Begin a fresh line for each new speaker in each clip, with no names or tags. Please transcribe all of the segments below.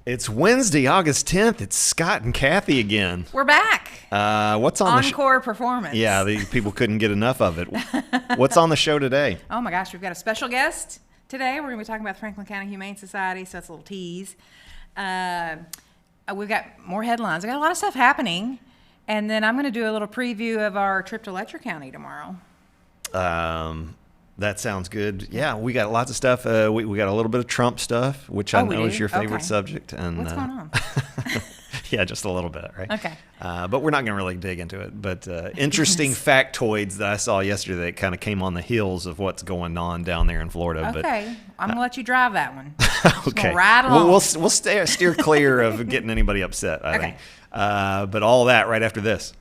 It's Wednesday, August 10th. It's Scott and Kathy again.
We're back.
What's on
Encore performance.
Yeah, the people couldn't get enough of it. What's on the show today?
Oh my gosh, we've got a special guest today. We're going to be talking about the Franklin County Humane Society, so that's a little tease. We've got more headlines. I got a lot of stuff happening, and then I'm going to do a little preview of our trip to Letcher County tomorrow.
That sounds good. Yeah, we got lots of stuff. We got a little bit of Trump stuff, which I know is your favorite subject. And
what's going on?
Yeah, just a little bit, right?
Okay.
But we're not going to really dig into it. But interesting factoids that I saw yesterday that kind of came on the heels of what's going on down there in Florida.
Okay, I'm going to let you drive that one.
Okay.
Right along.
We'll steer clear of getting anybody upset, I think. But all that right after this.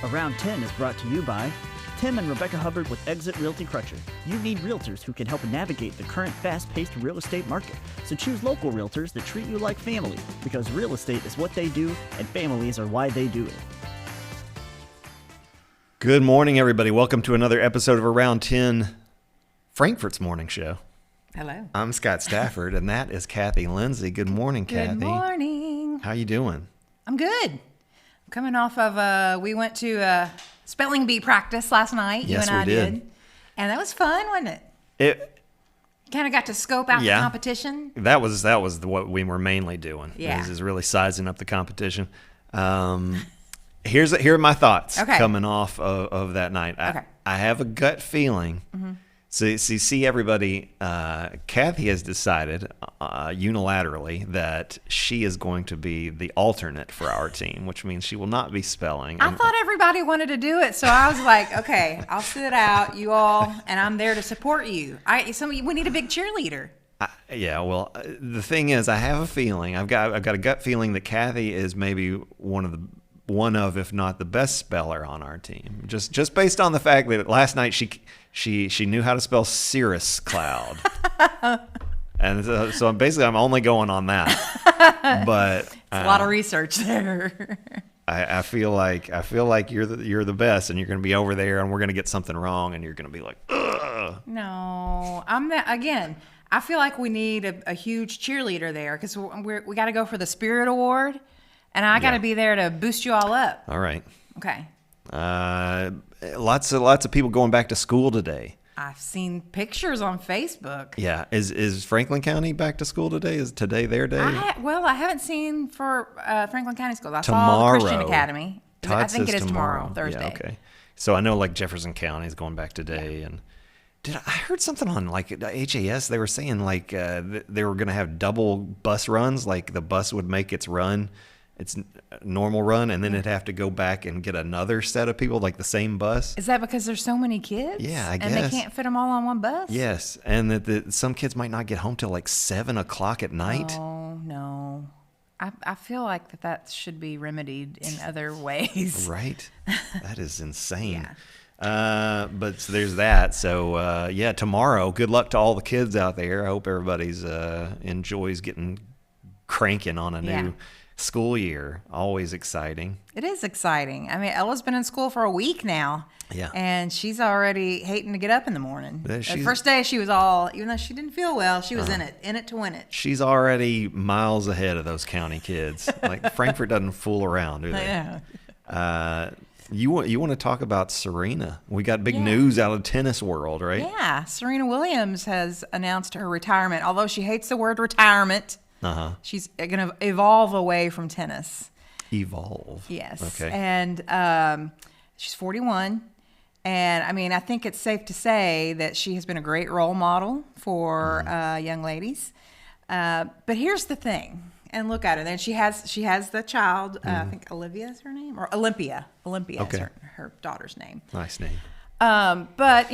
Around 10 is brought to you by Tim and Rebecca Hubbard with Exit Realty Crutcher. You need realtors who can help navigate the current fast-paced real estate market. So choose local realtors that treat you like family, because real estate is what they do and families are why they do it.
Good morning, everybody. Welcome to another episode of Around 10, Frankfurt's morning show.
Hello.
I'm Scott Stafford, and that is Kathy Lindsay. Good morning, Kathy.
Good morning.
How you doing?
I'm good. Coming off of, we went to spelling bee practice last night.
Yes,
you and I
we did.
And that was fun, wasn't it?
It
kind of got to scope out the competition.
That was what we were mainly doing.
Yeah.
Is really sizing up the competition. Here are my thoughts coming off of that night. I have a gut feeling. Mm-hmm. So see everybody, Kathy has decided unilaterally that she is going to be the alternate for our team, which means she will not be spelling.
I thought everybody wanted to do it, so I was like, okay, I'll sit out, you all, and I'm there to support you. We need a big cheerleader.
The thing is, I have a feeling, I've got a gut feeling that Kathy is maybe one of, if not the best speller on our team. Just based on the fact that last night she knew how to spell cirrus cloud. And so I'm only going on that. But
it's a lot of research there.
I feel like you're the best, and you're going to be over there, and we're going to get something wrong, and you're going to be like, ugh.
No, I feel like we need a huge cheerleader there, because we got to go for the Spirit Award. And I got to be there to boost you all up.
All right.
Okay.
Lots of people going back to school today.
I've seen pictures on Facebook.
Yeah. Is Franklin County back to school today? Is today their day?
I haven't seen for Franklin County schools. I
tomorrow.
saw Christian Academy.
Todd
I think it is tomorrow, Thursday.
Yeah, okay. So I know like Jefferson County is going back today, and I heard something on like HAS. They were saying like they were going to have double bus runs. Like the bus would make its normal run, and then it'd have to go back and get another set of people, like the same bus.
Is that because there's so many kids?
Yeah, I guess.
And they can't fit them all on one bus?
Yes, and that some kids might not get home till like 7 o'clock at night.
Oh, no. I feel like that should be remedied in other ways.
Right? That is insane. Yeah. But so there's that. So, tomorrow, good luck to all the kids out there. I hope everybody's enjoys getting cranking on a new school year. Always exciting.
It is exciting. I mean, Ella's been in school for a week now.
Yeah.
And she's already hating to get up in the morning. The first day she was even though she didn't feel well, she was in it to win it.
She's already miles ahead of those county kids. Like Frankfurt doesn't fool around, do they?
Yeah.
You want to talk about Serena? We got big news out of the tennis world, right?
Yeah. Serena Williams has announced her retirement. Although she hates the word retirement, she's going to evolve away from tennis.
Evolve.
Yes.
Okay.
And she's 41. And, I mean, I think it's safe to say that she has been a great role model for young ladies. But here's the thing. And look at her. Then she has the child. I think Olivia is her name, or Olympia. Olympia is her daughter's name.
Nice name.
But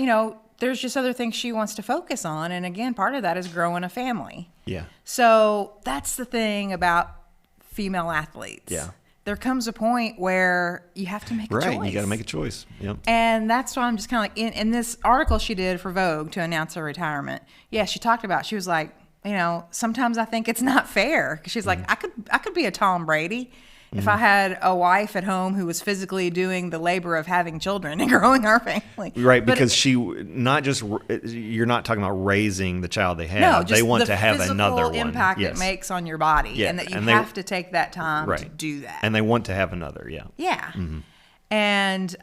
there's just other things she wants to focus on, and again, part of that is growing a family.
Yeah.
So that's the thing about female athletes.
Yeah.
There comes a point where you have to make a choice.
Right. You got to make a choice. Yep.
And that's why I'm just kind of like in this article she did for Vogue to announce her retirement. Yeah, she talked about. She was like, sometimes I think it's not fair. She's like, I could be a Tom Brady, if I had a wife at home who was physically doing the labor of having children and growing our family.
Right,
But
because you're not talking about raising the child they have.
no, just
they want
the
to have
physical
another one.
impact
Yes.
it makes on your body,
Yeah,
and that you
and they-
have to take that time to
Right.
do that.
And they want to have another, yeah.
Yeah. And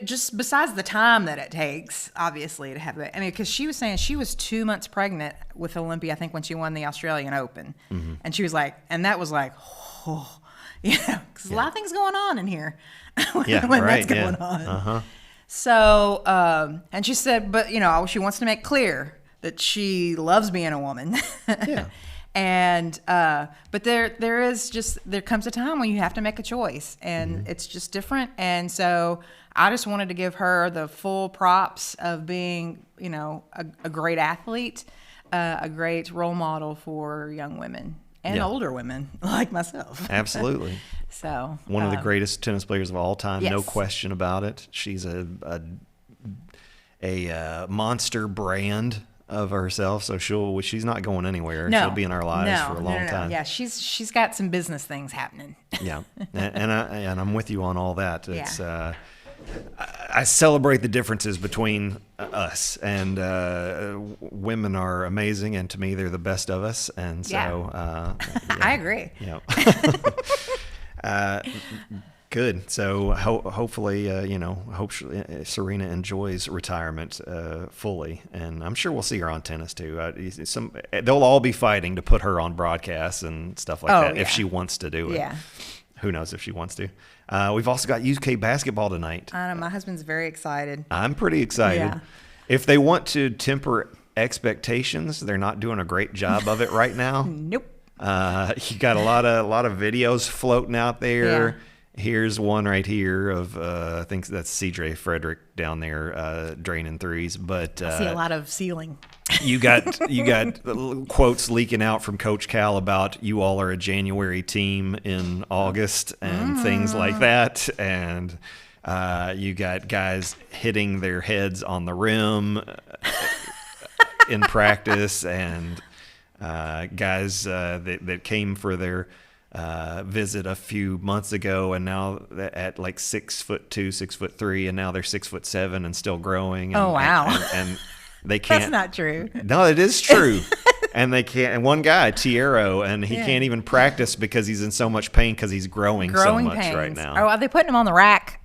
just besides the time that it takes, obviously, to have it. I mean, because she was saying she was 2 months pregnant with Olympia, I think, when she won the Australian Open. And she was like, and that was like, oh, because a lot of things going on in here when that's going on.
Uh-huh.
So, and she said, but, she wants to make clear that she loves being a woman.
Yeah.
And but there comes a time when you have to make a choice, and it's just different. And so I just wanted to give her the full props of being, a great athlete, a great role model for young women and older women like myself.
Absolutely.
So
One of the greatest tennis players of all time, no
Yes.
question about it. She's a monster brand of herself, so she's not going anywhere.
No,
She'll be in our lives for a long time.
Yeah, she's got some business things happening.
Yeah, and I'm with you on all that.
Yeah.
It's I celebrate the differences between us, and women are amazing, and to me they're the best of us, and so
I agree.
yeah. Good. So hopefully, Serena enjoys retirement fully, and I'm sure we'll see her on tennis too. They'll all be fighting to put her on broadcasts and stuff like that if she wants to do it.
Yeah.
Who knows if she wants to? We've also got UK basketball tonight.
I know, my husband's very excited.
I'm pretty excited.
Yeah.
If they want to temper expectations, they're not doing a great job of it right now.
Nope.
You got a lot of videos floating out there.
Yeah.
Here's one right here of I think that's CJ Frederick down there draining threes. But
I see a lot of ceiling.
you got quotes leaking out from Coach Cal about you all are a January team in August and things like that. And you got guys hitting their heads on the rim in practice, and guys that came for their visit a few months ago, and now at like 6'2", 6'3", and now they're 6'7" and still growing. And,
Oh, wow.
And they can't.
That's not true.
No, it is true. And they can't. And one guy, Tiero, and he can't even practice because he's in so much pain because he's growing so much
pains
right now.
Oh, are they putting him on the rack?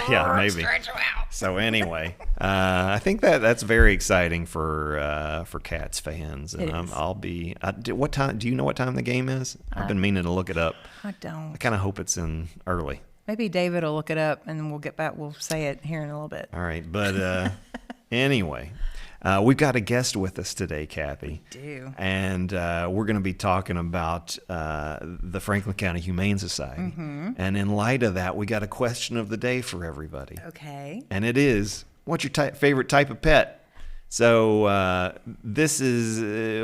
Yeah, maybe.
Stretch him out.
So anyway, I think that's very exciting for Cats fans, and
It is.
I'll be. What time? Do you know what time the game is? I've been meaning to look it up.
I don't.
I kind of hope it's in early.
Maybe David will look it up, and we'll get back. We'll say it here in a little bit.
All right, but anyway, we've got a guest with us today, Kathy.
We do.
And we're going to be talking about the Franklin County Humane Society. And in light of that, we got a question of the day for everybody.
Okay.
And it is, what's your favorite type of pet? So this is,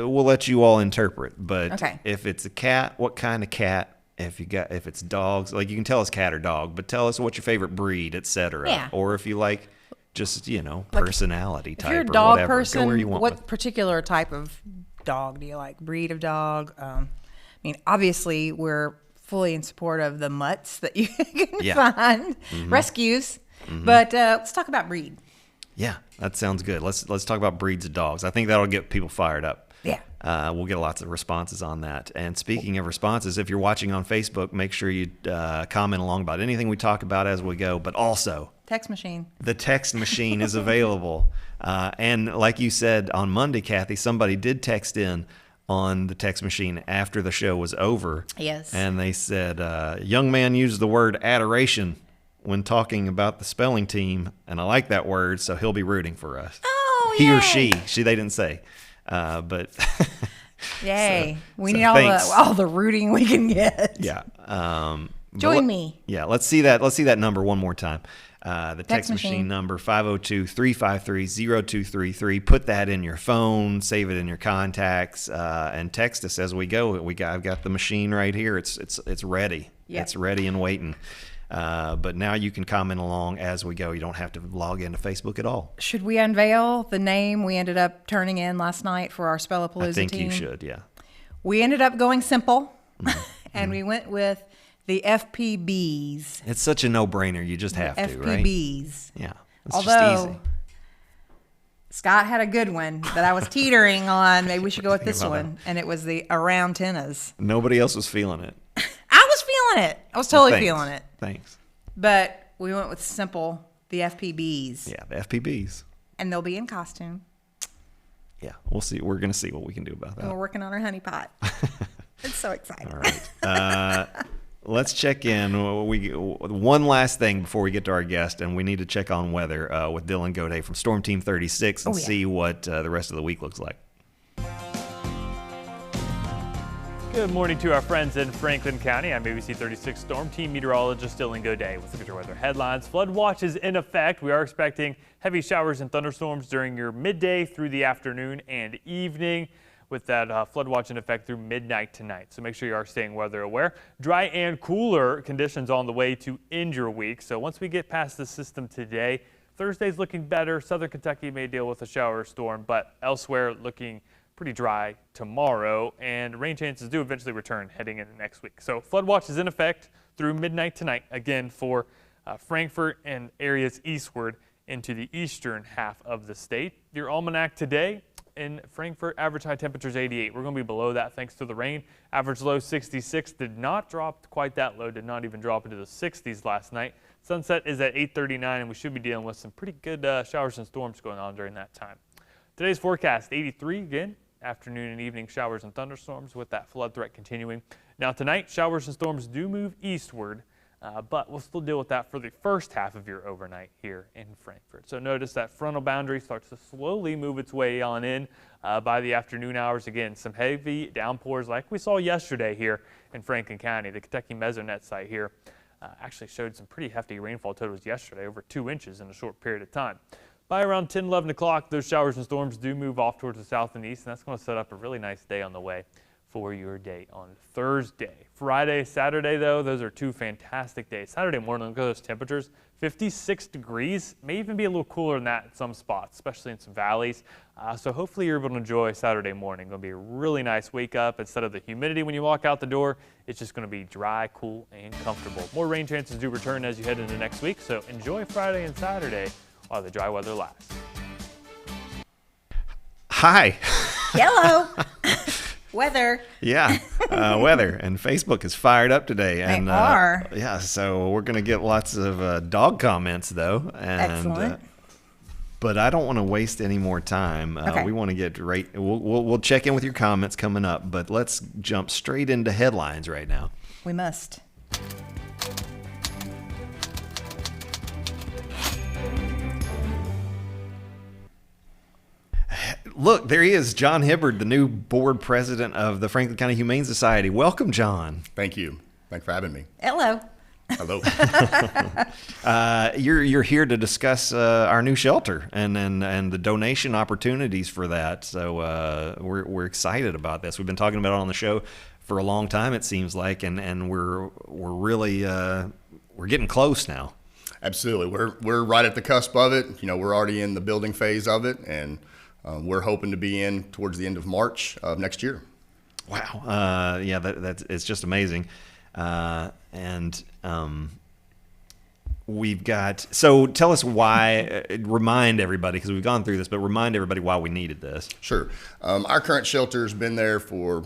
we'll let you all interpret. But
Okay.
if it's a cat, what kind of cat? If it's dogs, like you can tell us cat or dog, but tell us what's your favorite breed, etc.
Yeah.
Or if you like just, personality
If
type
you're a
or
dog
whatever.
person,
Go where you want
what
with it.
particular type of dog do you like? Breed of dog? I mean, obviously, we're fully in support of the mutts that you can find, rescues. But let's talk about breed.
Yeah, that sounds good. Let's talk about breeds of dogs. I think that'll get people fired up.
Yeah.
We'll get lots of responses on that. And speaking of responses, if you're watching on Facebook, make sure you comment along about anything we talk about as we go. But also,
Text machine.
the text machine is available. And like you said on Monday, Kathy, somebody did text in on the text machine after the show was over.
Yes.
And they said, young man used the word adoration when talking about the spelling team. And I like that word, so he'll be rooting for us.
Oh,
He or
yay.
she. They didn't say. But
Yay. We
so
need
thanks.
all the rooting we can get.
yeah.
Join me.
Yeah, let's see that number one more time. The text machine
machine.
number 502-353-0233. Put that in your phone, save it in your contacts, and text us as we go. I've got the machine right here. It's ready.
Yep.
It's ready and waiting. But now you can comment along as we go. You don't have to log into Facebook at all.
Should we unveil the name we ended up turning in last night for our Spellapalooza
I think
team?
you should, yeah.
We ended up going simple, and we went with the FPBs.
It's such a no-brainer. You just have to, right?
FPBs.
Yeah. It's just
Although
easy.
Scott had a good one that I was teetering on. Maybe we should go with this
about
one. And it was the around tennis.
Nobody else was feeling it.
I was feeling it. I was totally
Thanks.
feeling it.
Thanks.
But we went with simple, the FPBs.
Yeah, the FPBs.
And they'll be in costume.
Yeah, we'll see. We're going to see what we can do about
And we're
that.
working on our honey pot. It's so exciting.
All right. Let's check in. One last thing before we get to our guest, and we need to check on weather with Dylan Goday from Storm Team 36 and see what the rest of the week looks like.
Good morning to our friends in Franklin County. I'm ABC 36 Storm Team meteorologist Dylan Goday with your weather headlines. Flood watch is in effect. We are expecting heavy showers and thunderstorms during your midday through the afternoon and evening, with that flood watch in effect through midnight tonight. So make sure you are staying weather aware. Dry and cooler conditions on the way to end your week. So once we get past the system today, Thursday's looking better. Southern Kentucky may deal with a shower or storm, but elsewhere looking pretty dry tomorrow, and rain chances do eventually return heading into next week. So flood watch is in effect through midnight tonight, again for Frankfort and areas eastward into the eastern half of the state. Your almanac today in Frankfort, average high temperatures 88. We're going to be below that thanks to the rain. Average low 66, did not drop quite that low, did not even drop into the 60s last night. Sunset is at 8:39, and we should be dealing with some pretty good showers and storms going on during that time. Today's forecast, 83 again. Afternoon and evening showers and thunderstorms with that flood threat continuing. Now tonight, showers and storms do move eastward, but we'll still deal with that for the first half of your overnight here in Frankfort. So notice that frontal boundary starts to slowly move its way on in by the afternoon hours. Again, some heavy downpours like we saw yesterday here in Franklin County. The Kentucky Mesonet site here actually showed some pretty hefty rainfall totals yesterday, over 2 inches in a short period of time. By around 10, 11 o'clock, those showers and storms do move off towards the south and east, and that's going to set up a really nice day on the way for your day on Thursday. Friday, Saturday, though, those are two fantastic days. Saturday morning, look at those temperatures, 56 degrees, may even be a little cooler than that in some spots, especially in some valleys. So hopefully you're able to enjoy Saturday morning. Going to be a really nice wake up. Instead of the humidity when you walk out the door, it's just going to be dry, cool, and comfortable. More rain chances do return as you head into next week, so enjoy Friday and Saturday while the dry weather lasts.
Hi.
Hello. Weather.
Yeah, weather. And Facebook is fired up today. And,
They are.
Yeah, so we're going to get lots of dog comments, though. And,
Excellent.
But I don't want to waste any more time.
Okay.
We want to get right. We'll check in with your comments coming up, but let's jump straight into headlines right now.
We must.
Look, there he is, John Hibbard, the new board president of the Franklin County Humane Society. Welcome, John.
Thank you. Thanks for having me.
Hello.
Hello.
You're here to discuss our new shelter and the donation opportunities for that. So we're excited about this. We've been talking about it on the show for a long time, it seems like, and we're really we're getting close now.
Absolutely. We're right at the cusp of it. You know, we're already in the building phase of it, and we're hoping to be in towards the end of March of next year.
Wow. Yeah, that's it's just amazing. We've got, so tell us why, remind everybody, because we've gone through this, but remind everybody why we needed this.
Sure. Our current shelter's been there for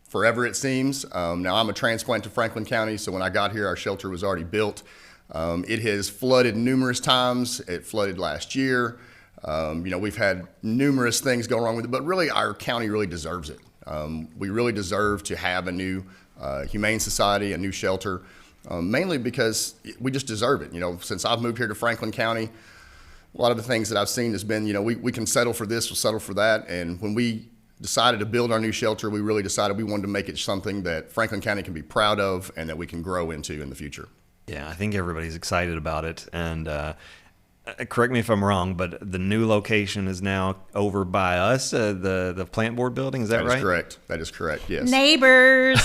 forever, it seems. Now, I'm a transplant to Franklin County, so when I got here, our shelter was already built. It has flooded numerous times. It flooded last year. We've had numerous things go wrong with it, but really our county really deserves it. We really deserve to have a new humane society, a new shelter, mainly because we just deserve it. You know, since I've moved here to Franklin County, a lot of the things that I've seen has been, we can settle for this, we'll settle for that. And when we decided to build our new shelter, we really decided we wanted to make it something that Franklin County can be proud of and that we can grow into in the future.
Yeah, I think everybody's excited about it. And correct me if I'm wrong, but the new location is now over by us, the plant board building. Is that right?
That is correct. That is correct, yes.
Neighbors.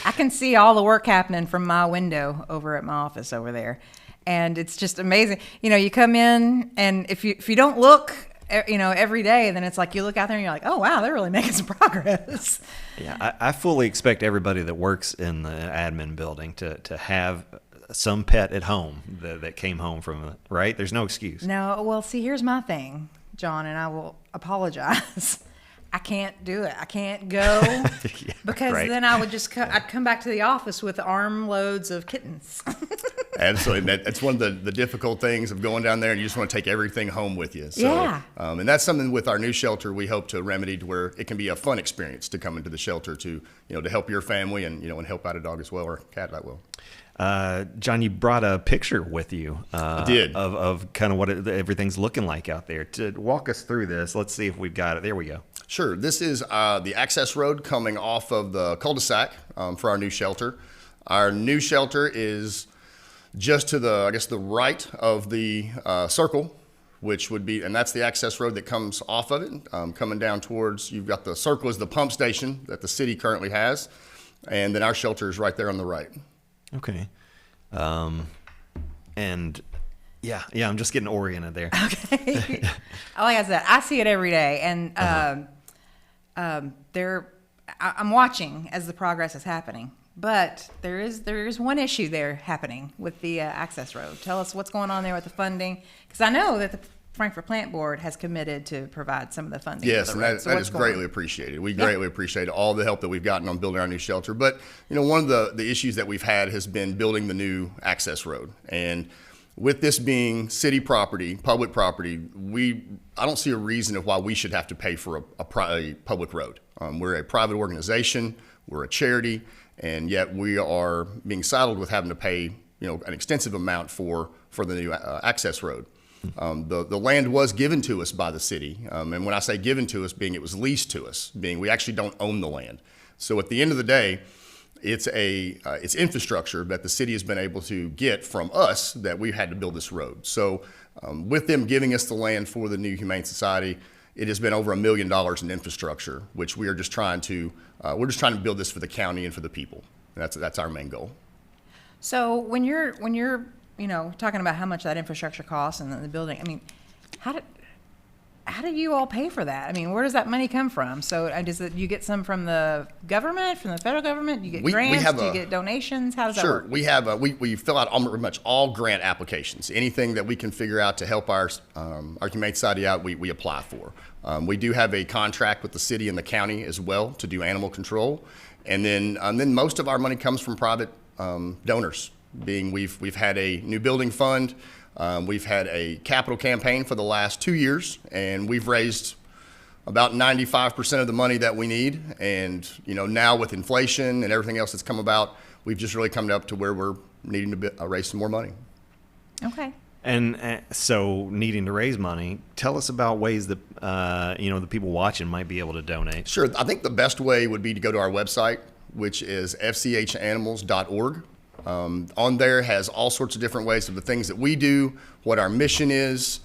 I can see all the work happening from my window over at my office over there. And it's just amazing. You know, you come in, and if you don't look every day, then it's like you look out there and you're like, oh wow, they're really making some progress.
Yeah, I fully expect everybody that works in the admin building to have some pet at home that came home from, right? There's no excuse.
No, well, see, here's my thing, John, and I will apologize. I can't do it. I can't go because
right.
then I would I'd come back to the office with armloads of kittens.
Absolutely. That's one of the difficult things of going down there, and you just want to take everything home with you. So,
Yeah.
And that's something with our new shelter we hope to remedy to where it can be a fun experience to come into the shelter to help your family and and help out a dog as well, or a cat that will.
John, you brought a picture with you.
I did.
Of kind of what everything's looking like out there. To walk us through this, let's see if we've got it. There we go.
Sure. This is the access road coming off of the cul-de-sac for our new shelter. Our new shelter is just to the right of the circle, which would be, and that's the access road that comes off of it, coming down towards, you've got the circle is the pump station that the city currently has, and then our shelter is right there on the right.
Okay. And yeah, I'm just getting oriented there.
Okay. Like I said, I see it every day, and I'm watching as the progress is happening. But there is one issue there happening with the access road. Tell us what's going on there with the funding, because I know that the Frankfurt Plant Board has committed to provide some of the funding.
Yes,
for the
and that is greatly appreciated. We greatly appreciate all the help that we've gotten on building our new shelter. But one of the issues that we've had has been building the new access road. And with this being city property, public property, I don't see a reason of why we should have to pay for a public road. We're a private organization, we're a charity, and yet we are being saddled with having to pay an extensive amount for the new access road. The land was given to us by the city, and when I say given to us, being it was leased to us, being we actually don't own the land. So at the end of the day, it's infrastructure that the city has been able to get from us that we had to build this road. So with them giving us the land for the new Humane Society, it has been over $1 million in infrastructure, which we are just trying to build this for the county and for the people. And that's our main goal.
So when you're talking about how much that infrastructure costs and the building, I mean, how do you all pay for that? I mean, where does that money come from? So you get some from the government, from the federal government? Do you get grants? Do you get donations? How does that work?
Sure. We fill out pretty much all grant applications. Anything that we can figure out to help our Humane Society out, we apply for. We do have a contract with the city and the county as well to do animal control. And then most of our money comes from private donors. Being we've had a new building fund. We've had a capital campaign for the last 2 years, and we've raised about 95% of the money that we need. And now with inflation and everything else that's come about, we've just really come up to where we're needing to raise some more money.
Okay.
And so needing to raise money, tell us about ways that the people watching might be able to donate.
Sure. I think the best way would be to go to our website, which is fchanimals.org. On there has all sorts of different ways of the things that we do, what our mission is,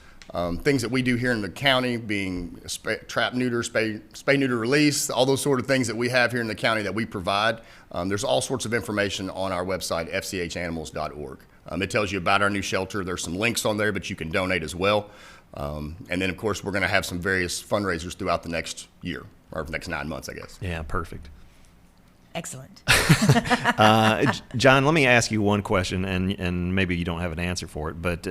things that we do here in the county, being trap, neuter, spay, neuter, release, all those sort of things that we have here in the county that we provide. There's all sorts of information on our website, fchanimals.org. It tells you about our new shelter. There's some links on there, but you can donate as well. And then, of course, we're going to have some various fundraisers throughout the next year, or the next 9 months, I guess.
Yeah, perfect.
Excellent.
John, let me ask you one question, and maybe you don't have an answer for it, but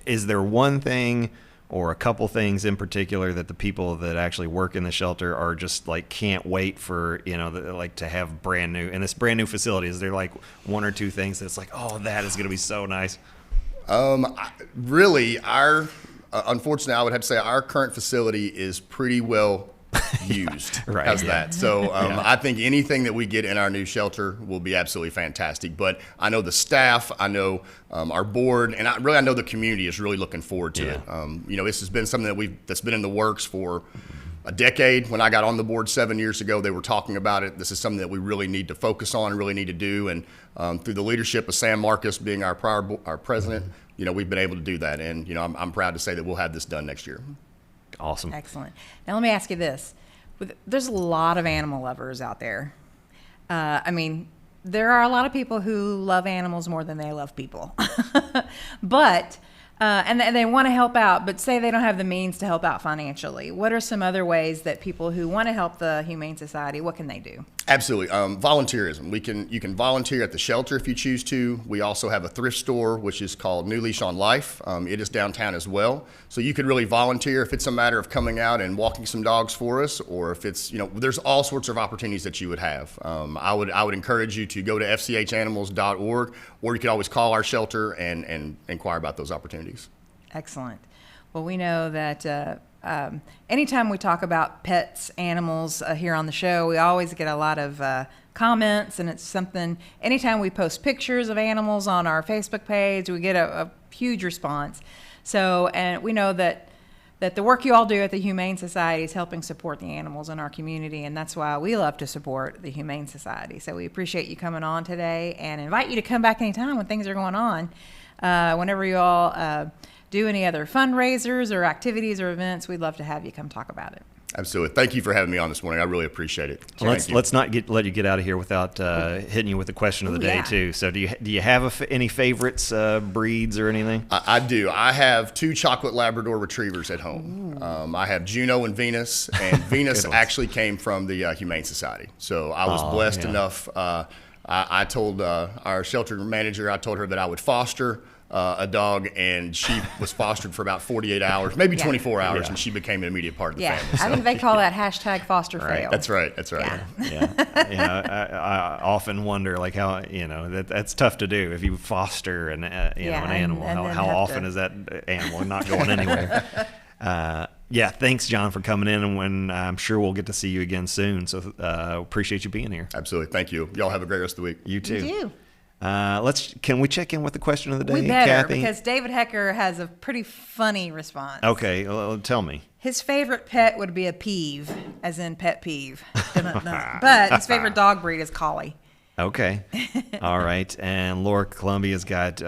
is there one thing or a couple things in particular that the people that actually work in the shelter are just like can't wait for, to have brand new, in this brand new facility? Is there like one or two things that's like, oh, that is going to be so nice?
Really, unfortunately, I would have to say our current facility is pretty well used.
Right.
How's that? So I think anything that we get in our new shelter will be absolutely fantastic. But I know the staff, I know our board, and I know the community is really looking forward to it. This has been something that's been in the works for a decade. When I got on the board 7 years ago, they were talking about it. This is something that we really need to focus on, really need to do. And through the leadership of Sam Marcus being our president, we've been able to do that. And I'm proud to say that we'll have this done next year.
Awesome.
Excellent. Now let me ask you this. There's a lot of animal lovers out there. There are a lot of people who love animals more than they love people. But and they want to help out, but say they don't have the means to help out financially. What are some other ways that people who want to help the Humane Society, what can they do?
Absolutely. Volunteerism. You can volunteer at the shelter if you choose to. We also have a thrift store, which is called New Leash on Life. It is downtown as well. So you could really volunteer if it's a matter of coming out and walking some dogs for us, or if it's, there's all sorts of opportunities that you would have. I would encourage you to go to fchanimals.org, or you could always call our shelter and inquire about those opportunities.
Excellent. Well, we know that anytime we talk about pets, animals here on the show, we always get a lot of comments, and it's something, anytime we post pictures of animals on our Facebook page, we get a huge response. So, and we know that the work you all do at the Humane Society is helping support the animals in our community, and that's why we love to support the Humane Society. So we appreciate you coming on today and invite you to come back anytime when things are going on. Whenever you all do any other fundraisers or activities or events, we'd love to have you come talk about it.
Absolutely. Thank you for having me on this morning. I really appreciate it.
Let's not let you get out of here without hitting you with the question of the day too. So do you have any favorites, breeds or anything?
I do. I have 2 chocolate Labrador retrievers at home. I have Juno and Venus, and Venus actually came from the Humane Society. So I was blessed enough. I told our shelter manager, I told her that I would foster a dog, and she was fostered for about 48 hours, maybe 24 hours, and she became an immediate part of the family. So.
I think they call that hashtag foster fail.
Right. That's right.
I often wonder, like, how that's tough to do if you foster an animal. How often is that animal not going anywhere? Thanks, John, for coming in, and when I'm sure we'll get to see you again soon. So appreciate you being here.
Absolutely. Thank you. Y'all have a great rest of the week.
You too.
You too.
Can we check in with the question of the day,
We better,
Kathy?
because David Hecker has a pretty funny response.
Okay, well, tell me.
His favorite pet would be a peeve, as in pet peeve. But his favorite dog breed is collie.
Okay. All right. And Laura Columbia's got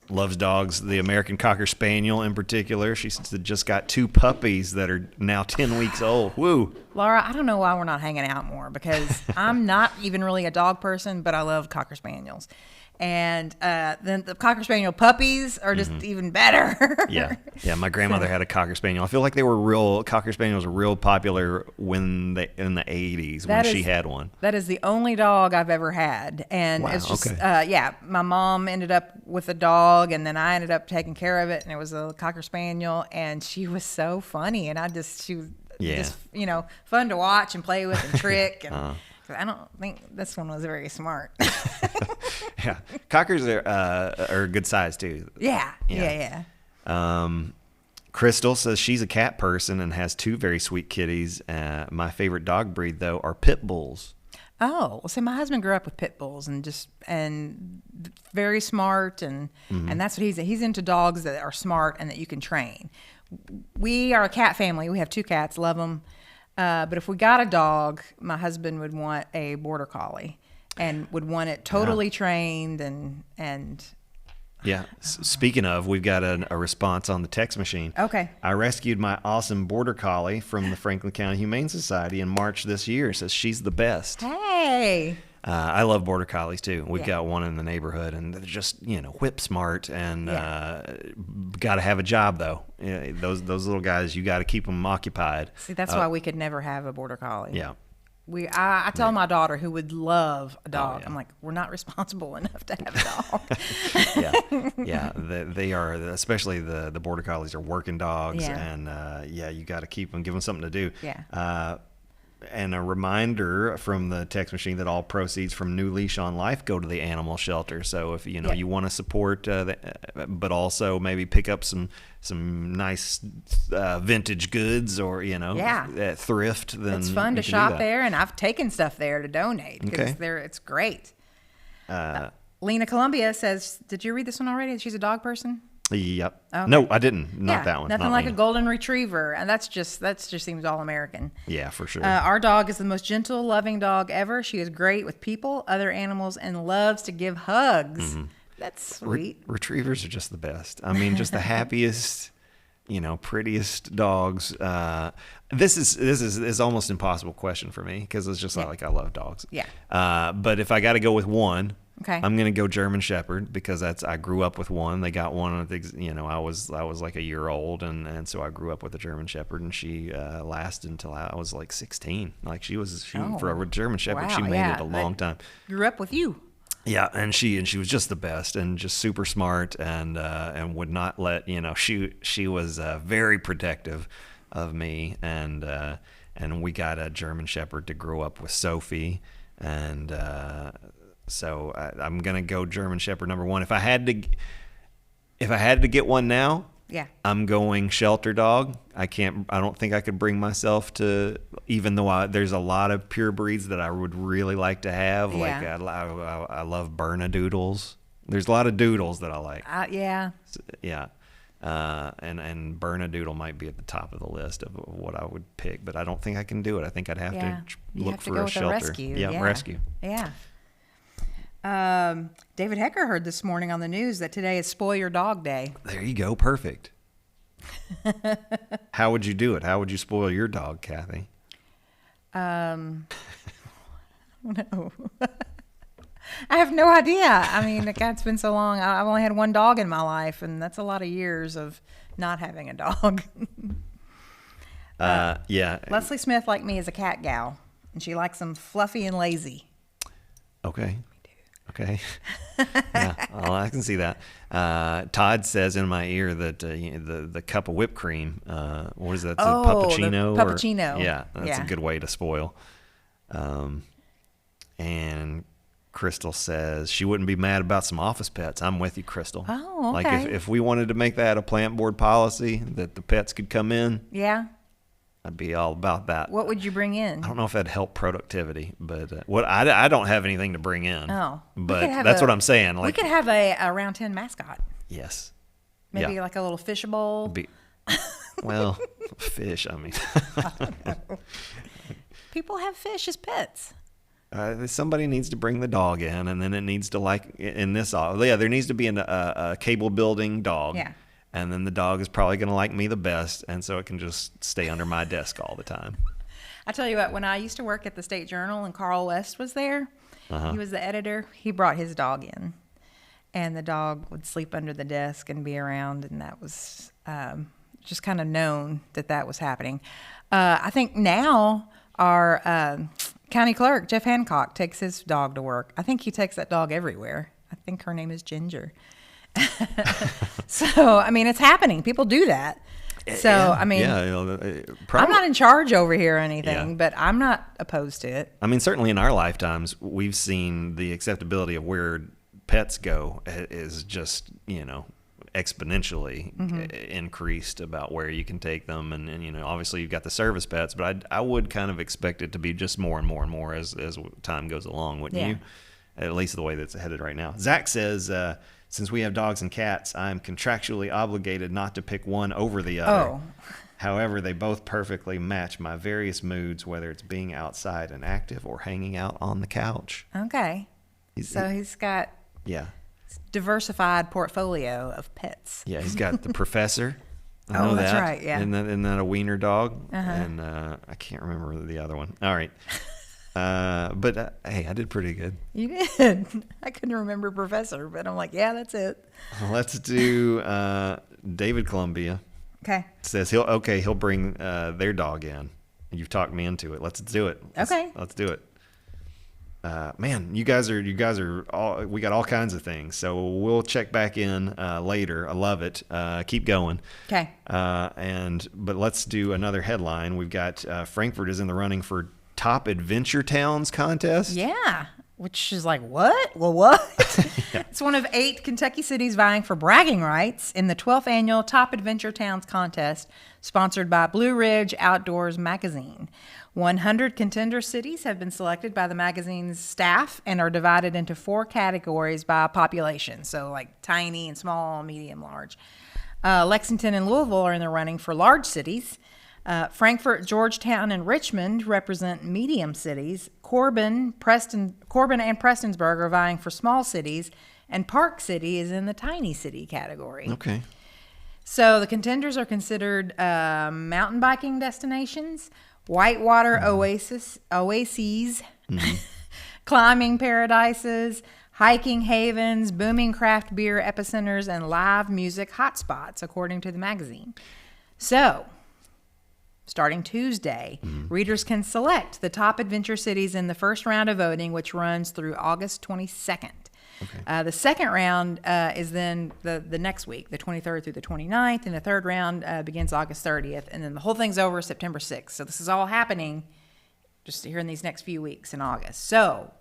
loves dogs, the American Cocker Spaniel in particular. She's just got 2 puppies that are now 10 weeks old. Woo.
Laura, I don't know why we're not hanging out more, because I'm not even really a dog person, but I love Cocker Spaniels. And then the Cocker Spaniel puppies are just even better.
Yeah. My grandmother had a Cocker Spaniel. I feel like Cocker Spaniels were real popular in the 80s when she had one.
That is the only dog I've ever had. And it's just, my mom ended up with a dog, and then I ended up taking care of it, and it was a Cocker Spaniel, and she was so funny, and she was just, fun to watch and play with and trick. And I don't think this one was very smart.
Yeah, Cockers are a good size too.
Yeah.
Crystal says she's a cat person and has 2 very sweet kitties. My favorite dog breed though are pit bulls.
Oh, well, see, my husband grew up with pit bulls and very smart, and that's what he's into, dogs that are smart and that you can train. We are a cat family. We have 2 cats, love them. But if we got a dog, my husband would want a border collie and would want it totally trained and.
Yeah. Speaking of, we've got a response on the text machine.
Okay.
I rescued my awesome border collie from the Franklin County Humane Society in March this year. It says she's the best.
Hey.
I love border collies too. We've got one in the neighborhood, and they're just whip smart, and got to have a job though. Those little guys, you got to keep them occupied.
See, that's why we could never have a border collie.
Yeah.
I tell my daughter, who would love a dog, I'm like, we're not responsible enough to have a dog.
They are, especially the border collies are working dogs, and you got to keep them, give them something to do.
Yeah.
And a reminder from the text machine that all proceeds from New Leash on Life go to the animal shelter. So if you want to support, but also maybe pick up some nice vintage goods or thrift, then
it's fun to shop there, and I've taken stuff there to donate because it's great. Lena Columbia says, "Did you read this one already? She's a dog person."
Yep.
Okay.
No, I didn't. Not that one.
Nothing like a golden retriever, and that just seems all American.
Yeah, for sure.
Our dog is the most gentle, loving dog ever. She is great with people, other animals, and loves to give hugs. That's sweet.
Retrievers are just the best. I mean, just the happiest, prettiest dogs. This is almost an impossible question for me because it's just like I love dogs.
Yeah.
But if I got to go with one,
Okay.
I'm gonna go German Shepherd because I grew up with one. They got one of the, I was like a year old, and so I grew up with a German Shepherd, and she lasted until I was like 16. Like she for a German Shepherd, she
Wow,
made
yeah.
it a long time.
Grew up with you.
Yeah, and she was just the best, and just super smart, and would not let she was very protective of me, and we got a German Shepherd to grow up with Sophie, and so I'm gonna go German Shepherd number one. If I had to get one now,
Yeah.
I'm going shelter dog. I don't think I could bring myself to, even though there's a lot of pure breeds that I would really like to have. Like
Yeah.
I love Bernedoodles. There's a lot of doodles that I like.
Yeah.
Yeah. And Bernedoodle might be at the top of the list of what I would pick, but I don't think I can do it. I think I'd have
Yeah.
to
You
look
have to
for
go
a
with
shelter.
rescue.
Yeah, rescue.
Yeah. David Hecker heard this morning on the news that today is Spoil Your Dog Day.
There you go. Perfect. How would you do it? How would you spoil your dog, Kathy?
No. I have no idea. I mean, God, it's been so long. I've only had one dog in my life, and that's a lot of years of not having a dog.
Yeah.
Leslie Smith, like me, is a cat gal, and she likes them fluffy and lazy.
Okay. Okay. Yeah, well, I can see that. Todd says in my ear that the cup of whipped cream, what is that? The puppuccino?
The puppuccino.
Yeah, that's
Yeah.
a good way to spoil. And Crystal says she wouldn't be mad about some office pets. I'm with you, Crystal.
Oh,
Like
okay.
if we wanted to make that a plant board policy that the pets could come in,
Yeah.
I'd be all about that.
What would you bring in?
I don't know if that'd help productivity, but what I don't have anything to bring in.
Oh. We
But
could have
that's
a-
what I'm saying. Like,
we could have a round 10 mascot.
yes.
Maybe
Yeah.
like a little fish bowl.
Well, fish, I mean.
People have fish as pets.
Somebody needs to bring the dog in, and then it needs to, like, in this, there needs to be a cable building dog.
Yeah.
And then the dog is probably going to like me the best, and so it can just stay under my desk all the time.
I tell you what, when I used to work at the State Journal and Carl West was there, he was the editor, he brought his dog in. And the dog would sleep under the desk and be around, and that was just kind of known that was happening. I think now our county clerk, Jeff Hancock, takes his dog to work. I think he takes that dog everywhere. I think her name is Ginger. So, I mean, it's happening. People do that. So, I mean, I'm not in charge over here or anything, but I'm not opposed to it.
I mean, certainly in our lifetimes, we've seen the acceptability of where pets go is just, exponentially increased about where you can take them. And obviously you've got the service pets, but I would kind of expect it to be just more and more and more as time goes along, wouldn't you? At least the way that's headed right now. Zach says, since we have dogs and cats, I'm contractually obligated not to pick one over the other.
Oh.
However, they both perfectly match my various moods, whether it's being outside and active or hanging out on the couch.
Okay. He's got
Yeah.
diversified portfolio of pets.
Yeah, he's got the professor. I know
that's
that.
right, yeah.
Isn't that a wiener dog? And I can't remember the other one. All right. But hey, I did pretty good.
You did. I couldn't remember Professor, but I'm like, yeah, that's it.
Let's do David Columbia.
Okay.
Says he'll bring their dog in. You've talked me into it. Let's do it. Let's do it. Man, you guys are all, we got all kinds of things. So we'll check back in later. I love it. Keep going.
Okay.
But let's do another headline. We've got Frankfurt is in the running for Top Adventure Towns contest.
Yeah. Which is like, what? Well, what? It's one of 8 Kentucky cities vying for bragging rights in the 12th annual Top Adventure Towns contest, sponsored by Blue Ridge Outdoors magazine. 100 contender cities have been selected by the magazine's staff and are divided into 4 categories by population. So like tiny and small, medium, large. Lexington and Louisville are in the running for large cities. Frankfurt, Georgetown, and Richmond represent medium cities. Corbin and Prestonsburg are vying for small cities, and Park City is in the tiny city category.
Okay.
So the contenders are considered mountain biking destinations, whitewater oases, climbing paradises, hiking havens, booming craft beer epicenters, and live music hotspots, according to the magazine. So, starting Tuesday, readers can select the top adventure cities in the first round of voting, which runs through August 22nd. Okay. The second round is then the next week, the 23rd through the 29th, and the third round begins August 30th, and then the whole thing's over September 6th. So this is all happening just here in these next few weeks in August. So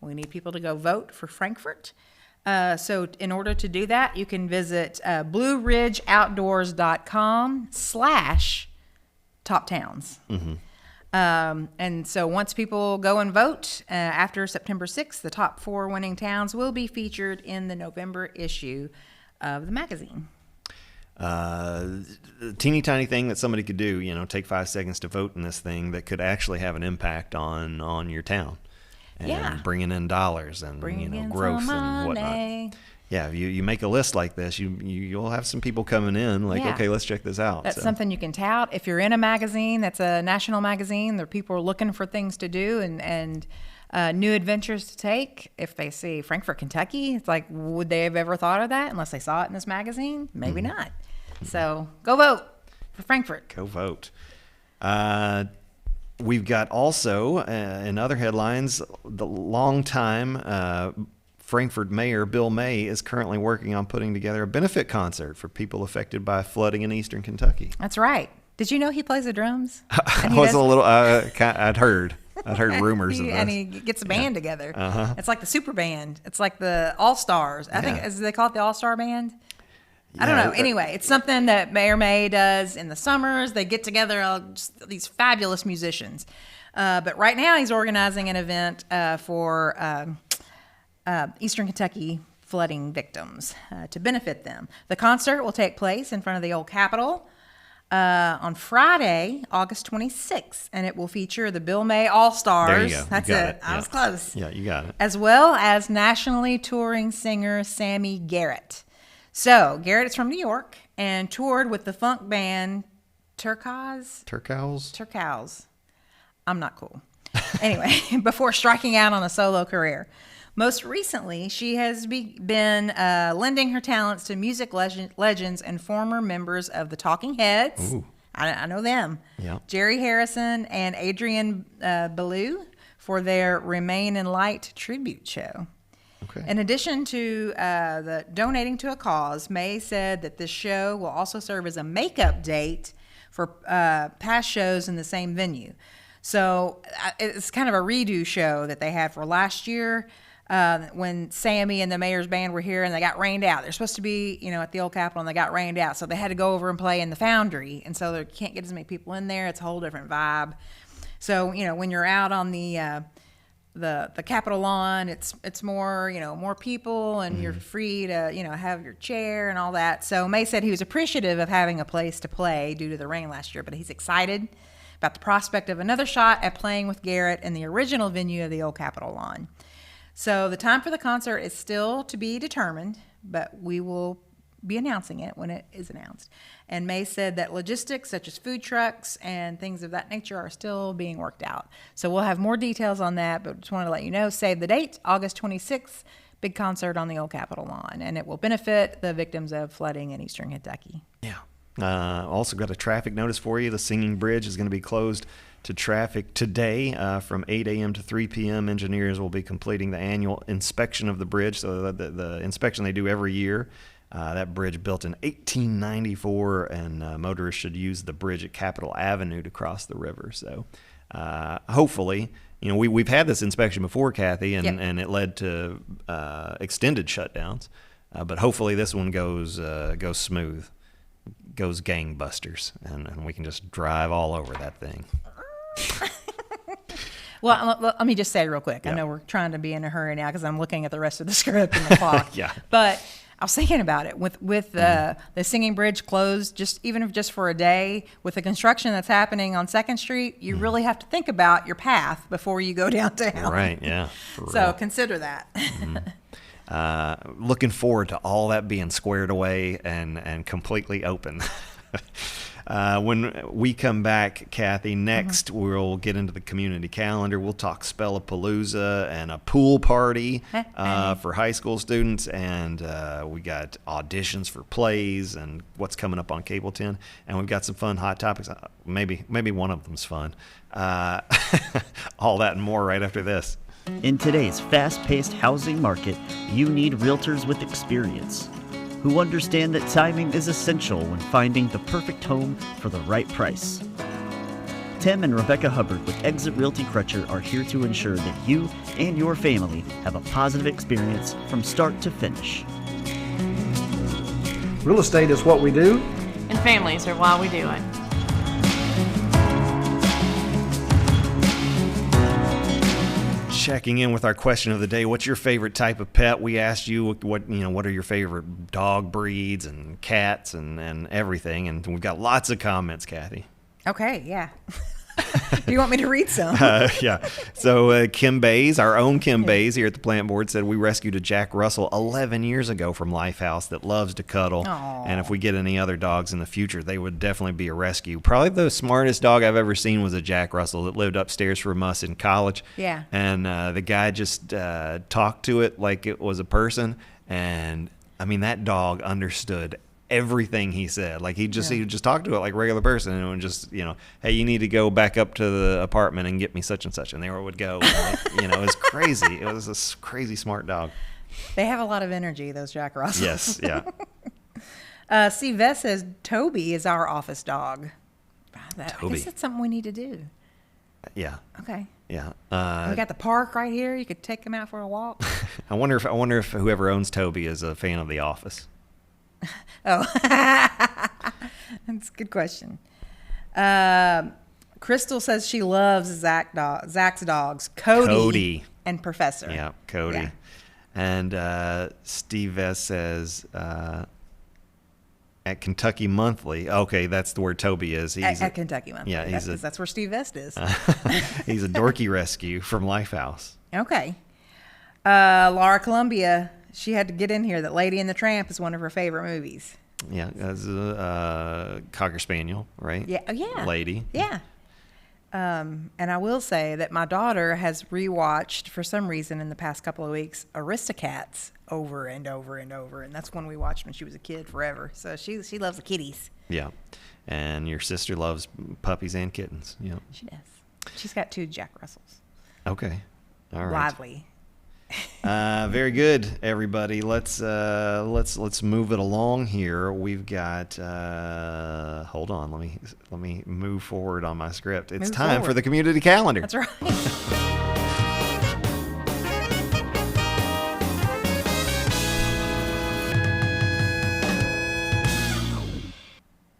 we need people to go vote for Frankfurt. So in order to do that, you can visit BlueRidgeOutdoors.com/top towns. And so once people go and vote after September 6th, the top 4 winning towns will be featured in the November issue of the magazine.
Teeny tiny thing that somebody could do, take 5 seconds to vote in this thing that could actually have an impact on your town. And bringing in dollars and growth and whatnot. Yeah, if you make a list like this, you'll have some people coming in okay, let's check this out.
That's something you can tout. If you're in a magazine that's a national magazine, there people are looking for things to do and new adventures to take. If they see Frankfort, Kentucky, it's like, would they have ever thought of that unless they saw it in this magazine? Maybe not. So go vote for Frankfort.
Go vote. We've got also, in other headlines, the longtime Frankfort Mayor Bill May is currently working on putting together a benefit concert for people affected by flooding in eastern Kentucky.
That's right. Did you know he plays the drums?
I was a little. I'd heard rumors of this.
And he gets a band together. It's like the super band. It's like the All Stars. I think they call it the All Star Band. I don't know. Anyway, it's something that Mayor May does in the summers. They get together, just these fabulous musicians. But right now he's organizing an event for Eastern Kentucky flooding victims to benefit them. The concert will take place in front of the old Capitol on Friday, August 26th, and it will feature the Bill May All-Stars.
There you go.
That's it. I was close.
Yeah, you got it.
As well as nationally touring singer Sammy Garrett. So, Garrett is from New York and toured with the funk band Turcows. I'm not cool. Anyway, before striking out on a solo career. Most recently, she has been lending her talents to music legends and former members of the Talking Heads.
Ooh.
I know them.
Yeah.
Jerry Harrison and Adrian Belew for their Remain in Light tribute show.
Okay.
In addition to the donating to a cause, May said that this show will also serve as a makeup date for past shows in the same venue. So it's kind of a redo show that they had for last year when Sammy and the mayor's band were here and they got rained out. They're supposed to be, at the old Capitol, and they got rained out. So they had to go over and play in the Foundry. And so they can't get as many people in there. It's a whole different vibe. So, when you're out on the Capitol lawn, it's more, more people, and you're free to, have your chair and all that. So May said he was appreciative of having a place to play due to the rain last year, but he's excited about the prospect of another shot at playing with Garrett in the original venue of the old Capitol lawn. So the time for the concert is still to be determined, but we will be announcing it when it is announced. And May said that logistics such as food trucks and things of that nature are still being worked out. So we'll have more details on that, but just wanted to let you know, save the date, August 26th, big concert on the old Capitol lawn, and it will benefit the victims of flooding in eastern Kentucky.
Yeah. Also got a traffic notice for you. The Singing Bridge is going to be closed to traffic today from 8 a.m. to 3 p.m. Engineers will be completing the annual inspection of the bridge, so the inspection they do every year. That bridge built in 1894, and motorists should use the bridge at Capitol Avenue to cross the river. So hopefully, we've had this inspection before, Kathy, and it led to extended shutdowns. But hopefully this one goes smooth, goes gangbusters, and we can just drive all over that thing.
Well, let me just say real quick. I know we're trying to be in a hurry now because I'm looking at the rest of the script and the clock.
Yeah.
But I was thinking about it with the Singing Bridge closed, even if just for a day, with the construction that's happening on 2nd Street, you really have to think about your path before you go downtown.
Right. Yeah.
So consider that.
Looking forward to all that being squared away and completely open. When we come back, Kathy, next we'll get into the community calendar. We'll talk Spellapalooza and a pool party for high school students, and we got auditions for plays and what's coming up on Cable 10, and we've got some fun hot topics. Maybe one of them's fun. All that and more right after this.
In today's fast-paced housing market, you need realtors with experience who understand that timing is essential when finding the perfect home for the right price. Tim and Rebecca Hubbard with Exit Realty Crutcher are here to ensure that you and your family have a positive experience from start to finish.
Real estate is what we do.
And families are why we do it.
Checking in with our question of the day. What's your favorite type of pet? We asked you what are your favorite dog breeds and cats and everything, and we've got lots of comments, Kathy.
Okay, yeah. Do you want me to read some?
Yeah. So Kim Bays, our own Kim Bays here at the plant board, said we rescued a Jack Russell 11 years ago from Lifehouse that loves to cuddle.
Aww.
And if we get any other dogs in the future, they would definitely be a rescue. Probably the smartest dog I've ever seen was a Jack Russell that lived upstairs from us in college.
Yeah.
And the guy just talked to it like it was a person. And, I mean, that dog understood everything he said. Like he would just talk to it like a regular person, and it would just, hey, you need to go back up to the apartment and get me such and such, and there it would go. And, it was crazy. It was a crazy smart dog.
They have a lot of energy, those Jack Russells.
Yes, yeah.
Steve Vest says Toby is our office dog. I
Toby.
guess that's something we need to do.
Yeah.
Okay.
Yeah.
We got the park right here. You could take him out for a walk.
I wonder if whoever owns Toby is a fan of The Office.
Oh, that's a good question. Crystal says she loves Zach's dogs, Cody and Professor.
Yeah, Cody.
Yeah.
And Steve S. says at Kentucky Monthly. Okay, that's where Toby is. He's
At Kentucky Monthly.
Yeah,
that's where Steve Vest is.
He's a dorky rescue from Lifehouse.
Okay. Laura Columbia, she had to get in here that Lady and the Tramp is one of her favorite movies.
Yeah, as a Cocker Spaniel, right?
Yeah. Oh, yeah.
Lady.
Yeah. And I will say that my daughter has rewatched, for some reason in the past couple of weeks, Aristocats over and over and over. And that's one we watched when she was a kid forever. So she loves the kitties.
Yeah. And your sister loves puppies and kittens. Yeah.
She does. She's got 2 Jack Russells.
Okay. All right.
Lively.
Very good, everybody. Let's move it along here. We've got hold on, let me move forward on my script. It's time for the community calendar.
That's right.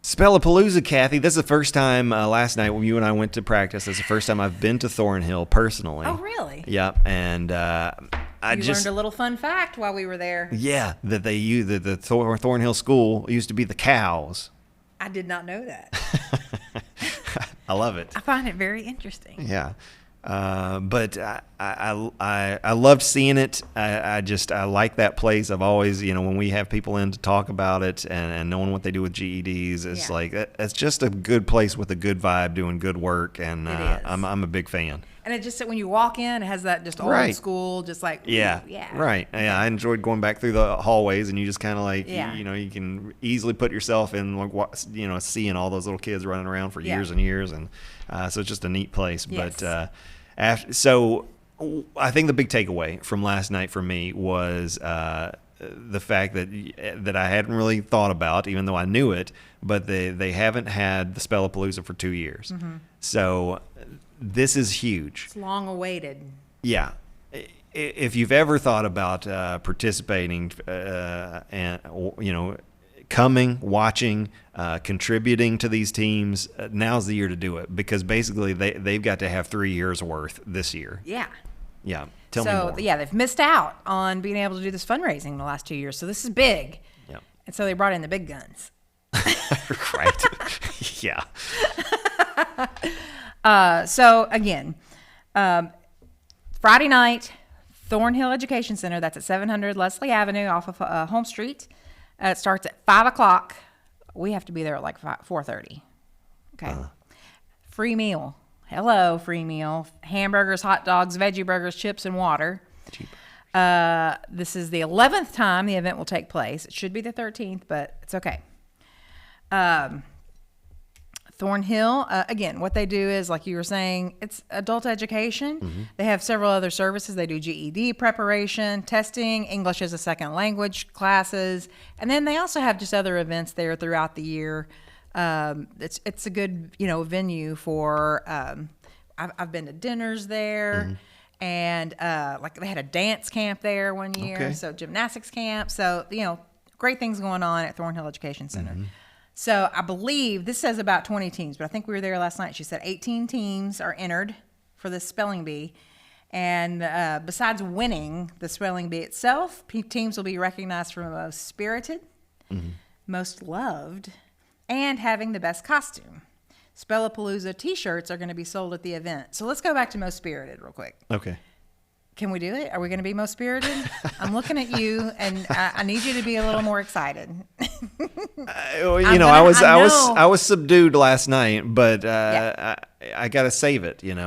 Spellapalooza, Kathy. This is the first time last night when you and I went to practice. This is the first time I've been to Thornhill personally.
Oh, really?
Yep. And I
learned a little fun fact while we were there.
Yeah, that they use the Thornhill School used to be the cows.
I did not know that.
I love it.
I find it very interesting.
Yeah. But I loved seeing it. I like that place. I've always, when we have people in to talk about it and knowing what they do with GEDs, it's like, it's just a good place with a good vibe, doing good work. And I'm a big fan.
And it just, when you walk in, it has that just old school, just like,
yeah. Right. Yeah. I enjoyed going back through the hallways, and you just kind of like, you can easily put yourself in, like, seeing all those little kids running around for years and years. And so it's just a neat place.
Yes.
But so I think the big takeaway from last night for me was the fact that I hadn't really thought about, even though I knew it, but they haven't had the Spellapalooza for 2 years. Mm-hmm. So this is huge.
It's long awaited.
Yeah. If you've ever thought about participating and coming, watching, contributing to these teams, now's the year to do it, because basically they've got to have 3 years worth this year.
Yeah.
Yeah. Tell me more.
So, yeah, they've missed out on being able to do this fundraising the last 2 years. So this is big.
Yeah.
And so they brought in the big guns.
Right. Yeah.
So, again, Friday night, Thornhill Education Center, that's at 700 Leslie Avenue off of Home Street. It starts at 5 o'clock. We have to be there at like 4:30. Okay. Free meal. Hello, free meal. Hamburgers, hot dogs, veggie burgers, chips, and water.
Cheap.
This is the 11th time the event will take place. It should be the 13th, but it's okay. Thornhill, again, what they do is, like you were saying, it's adult education. They have several other services. They do GED preparation, testing, English as a second language classes, and then they also have just other events there throughout the year. It's a good, venue for. I've been to dinners there, and like they had a dance camp there one year,
Okay.
so gymnastics camp. So great things going on at Thornhill Education Center. So I believe this says about 20 teams, but I think we were there last night. She said 18 teams are entered for the spelling bee. And besides winning the spelling bee itself, teams will be recognized for most spirited, most loved, and having the best costume. Spellapalooza t-shirts are going to be sold at the event. So let's go back to most spirited real quick.
Okay.
Can we do it? Are we going to be most spirited? I'm looking at you, and I need you to be a little more excited.
I was subdued last night, but I got to save it.
And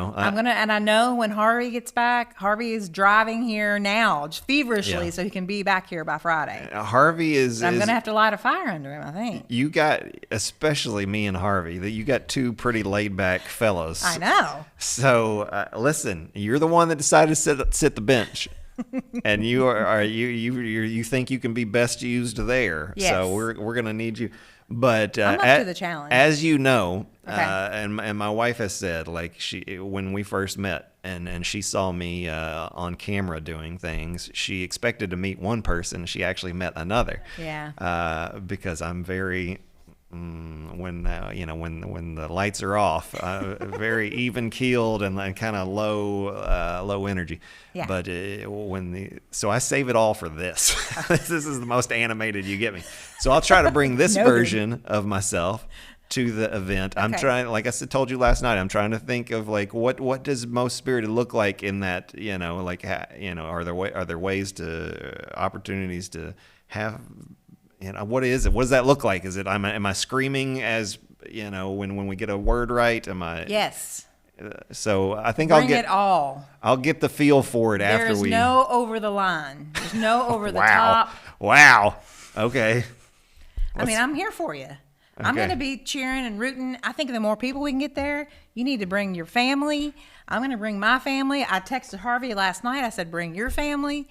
I know when Harvey gets back, Harvey is driving here now, just feverishly, so he can be back here by Friday.
Harvey
I'm going to have to light a fire under him, I think.
You got, especially me and Harvey, that you got two pretty laid back fellows.
I know.
So listen, you're the one that decided to sit the bench. And you think you can be best used there.
Yes.
So we're gonna need you. But
I'm up to the challenge.
As you know,
Okay.
and my wife has said, like, when we first met and she saw me on camera doing things, she expected to meet one person. She actually met another.
Yeah.
Because I'm very. When the lights are off, very even keeled and kind of low energy.
Yeah.
But so I save it all for this. This is the most animated you get me. So I'll try to bring this
Noted.
version of myself to the event. I'm
Okay.
trying, like I told you last night, I'm trying to think of like what does most spirited look like in that, are there ways to opportunities to have. What is it? What does that look like? Is it am I screaming as when we get a word right? Am I?
Yes.
So I think
Bring it all.
I'll get the feel for it
There
after
is
we.
no over the line. There's no over the
Wow.
top.
Wow. Okay.
I mean, I'm here for you. I'm
Okay.
going to be cheering and rooting. I think the more people we can get there, you need to bring your family. I'm going to bring my family. I texted Harvey last night. I said, bring your family.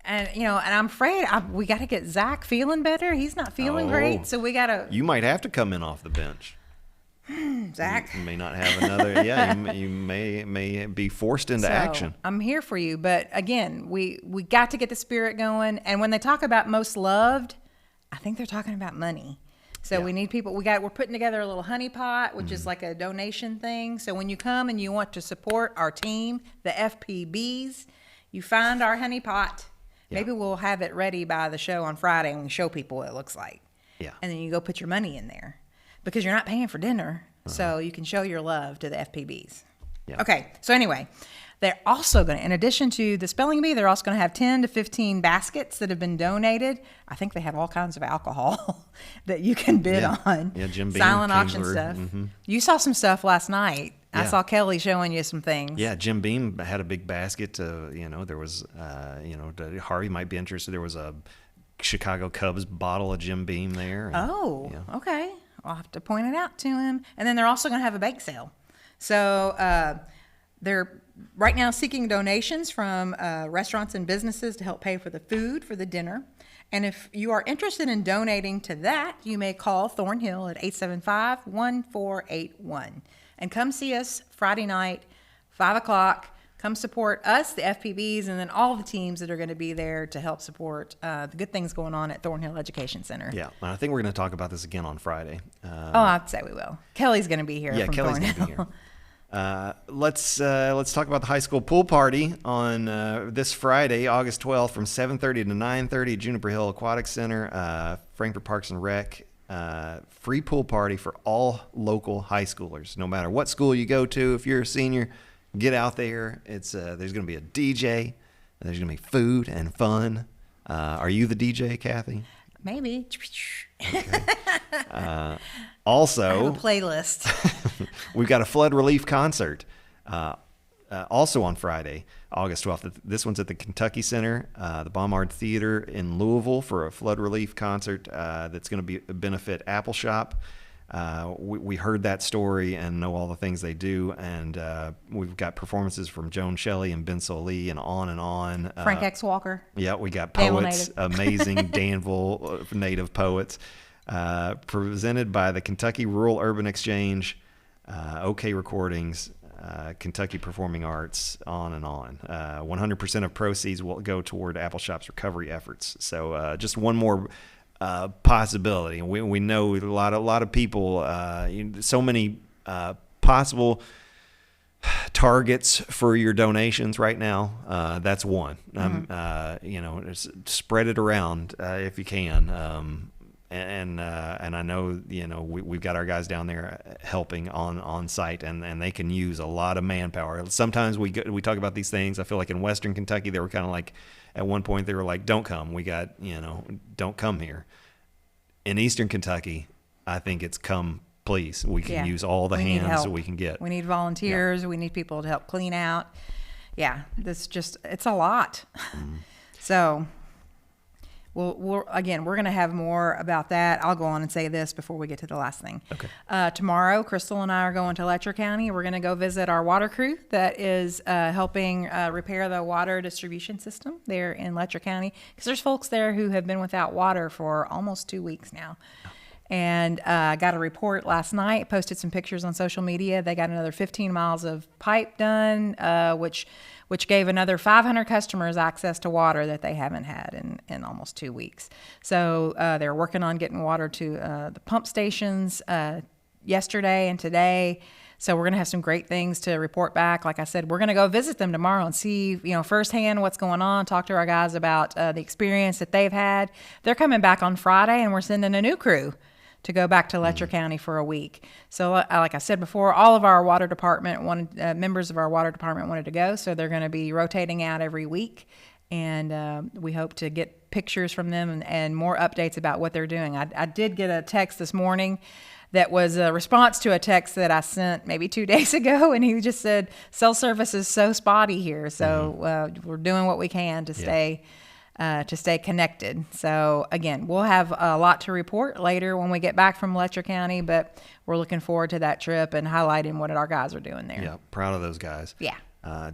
And, and I'm afraid we got to get Zach feeling better. He's not feeling great. So we got to.
You might have to come in off the bench.
Zach.
You may not have another. Yeah, you may be forced into action.
I'm here for you. But again, we got to get the spirit going. And when they talk about most loved, I think they're talking about money. So we need people. We're putting together a little honey pot, which is like a donation thing. So when you come and you want to support our team, the FPBs, you find our honey pot.
Yeah.
Maybe we'll have it ready by the show on Friday and we show people what it looks like.
Yeah.
And then you go put your money in there because you're not paying for dinner. So you can show your love to the FPBs.
Yeah.
Okay. So anyway, they're also going to, in addition to the spelling bee, they're also going to have 10 to 15 baskets that have been donated. I think they have all kinds of alcohol that you can bid on.
Yeah, Jim Beam
silent
came
auction
through.
stuff.
Mm-hmm.
You saw some stuff last night. I
Yeah.
saw Kelly showing you some things.
Yeah, Jim Beam had a big basket. There was, Harvey might be interested. There was a Chicago Cubs bottle of Jim Beam there. And,
Oh,
yeah.
okay. I'll have to point it out to him. And then they're also going to have a bake sale. So they're right now seeking donations from restaurants and businesses to help pay for the food for the dinner. And if you are interested in donating to that, you may call Thornhill at 875-1481. And come see us Friday night, 5 o'clock. Come support us, the FPBs, and then all the teams that are going to be there to help support the good things going on at Thornhill Education Center.
Yeah, and I think we're going to talk about this again on Friday.
I'd say we will. Kelly's going to be here.
Yeah,
from
Kelly's going to be
Thornhill.
here. Let's talk about the high school pool party on this Friday, August 12th, from 7:30 to 9:30 at Juniper Hill Aquatic Center, Frankfurt Parks and Rec. Free pool party for all local high schoolers, no matter what school you go to. If you're a senior, get out there. It's there's going to be a DJ. There's going to be food and fun. Are you the DJ, Kathy?
Maybe.
Also,
I have a playlist.
we've got a flood relief concert also on Friday, August 12th. This one's at the Kentucky Center, the Bombard Theater in Louisville for a flood relief concert that's going to benefit Apple Shop. We heard that story and know all the things they do, and we've got performances from Joan Shelley and Ben Sollee and on and on.
Frank X. Walker.
Yeah, we got
Danville
poets,
native.
amazing Danville native poets, presented by the Kentucky Rural Urban Exchange, OK Recordings, Kentucky Performing Arts, on and on. 100% of proceeds will go toward Apple Shop's recovery efforts. So just one more possibility. We know a lot of people, so many possible targets for your donations right now. That's one. Just spread it around if you can. And I know we've got our guys down there helping on site, and they can use a lot of manpower. Sometimes we talk about these things. I feel like in Western Kentucky they were kind of like, at one point they were like, don't come. We got don't come here. In Eastern Kentucky, I think it's come please. We can use all the hands that we can get.
We need volunteers. Yeah. We need people to help clean out. Yeah, it's a lot. Mm-hmm. So. We're going to have more about that. I'll go on and say this before we get to the last thing.
Okay.
Tomorrow, Crystal and I are going to Letcher County. We're going to go visit our water crew that is helping repair the water distribution system there in Letcher County, because there's folks there who have been without water for almost 2 weeks now. And I got a report last night, posted some pictures on social media. They got another 15 miles of pipe done, which gave another 500 customers access to water that they haven't had in almost 2 weeks. So they're working on getting water to the pump stations yesterday and today. So we're going to have some great things to report back. Like I said, we're going to go visit them tomorrow and see, firsthand what's going on, talk to our guys about the experience that they've had. They're coming back on Friday, and we're sending a new crew to go back to Letcher County for a week. So like I said before, all of our water department members of our water department wanted to go, so they're going to be rotating out every week, and we hope to get pictures from them and more updates about what they're doing. I did get a text this morning that was a response to a text that I sent maybe 2 days ago, and he just said, cell service is so spotty here, so we're doing what we can to stay connected. So again, we'll have a lot to report later when we get back from Letcher County, but we're looking forward to that trip and highlighting what our guys are doing there.
Yeah, proud of those guys.
Yeah.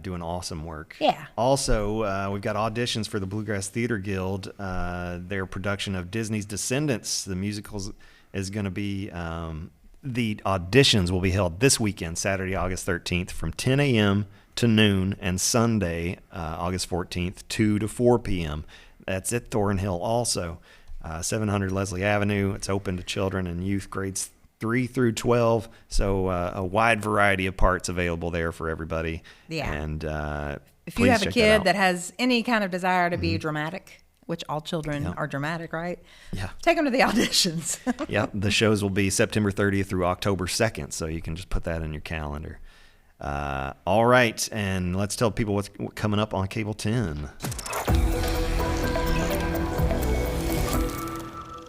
Doing awesome work.
Yeah.
Also, we've got auditions for the Bluegrass Theater Guild. Their production of Disney's Descendants, the musicals, is going to be, the auditions will be held this weekend, Saturday, August 13th, from 10 a.m. to noon, and Sunday, August 14th, 2 to 4 p.m. That's at Thornhill also. 700 Leslie Avenue. It's open to children and youth grades 3 through 12. So a wide variety of parts available there for everybody.
Yeah.
And
if you have a kid that has any kind of desire to be dramatic, which all children are dramatic, right?
Yeah.
Take them to the auditions.
Yeah. The shows will be September 30th through October 2nd. So you can just put that in your calendar. All right, and let's tell people what's coming up on Cable 10.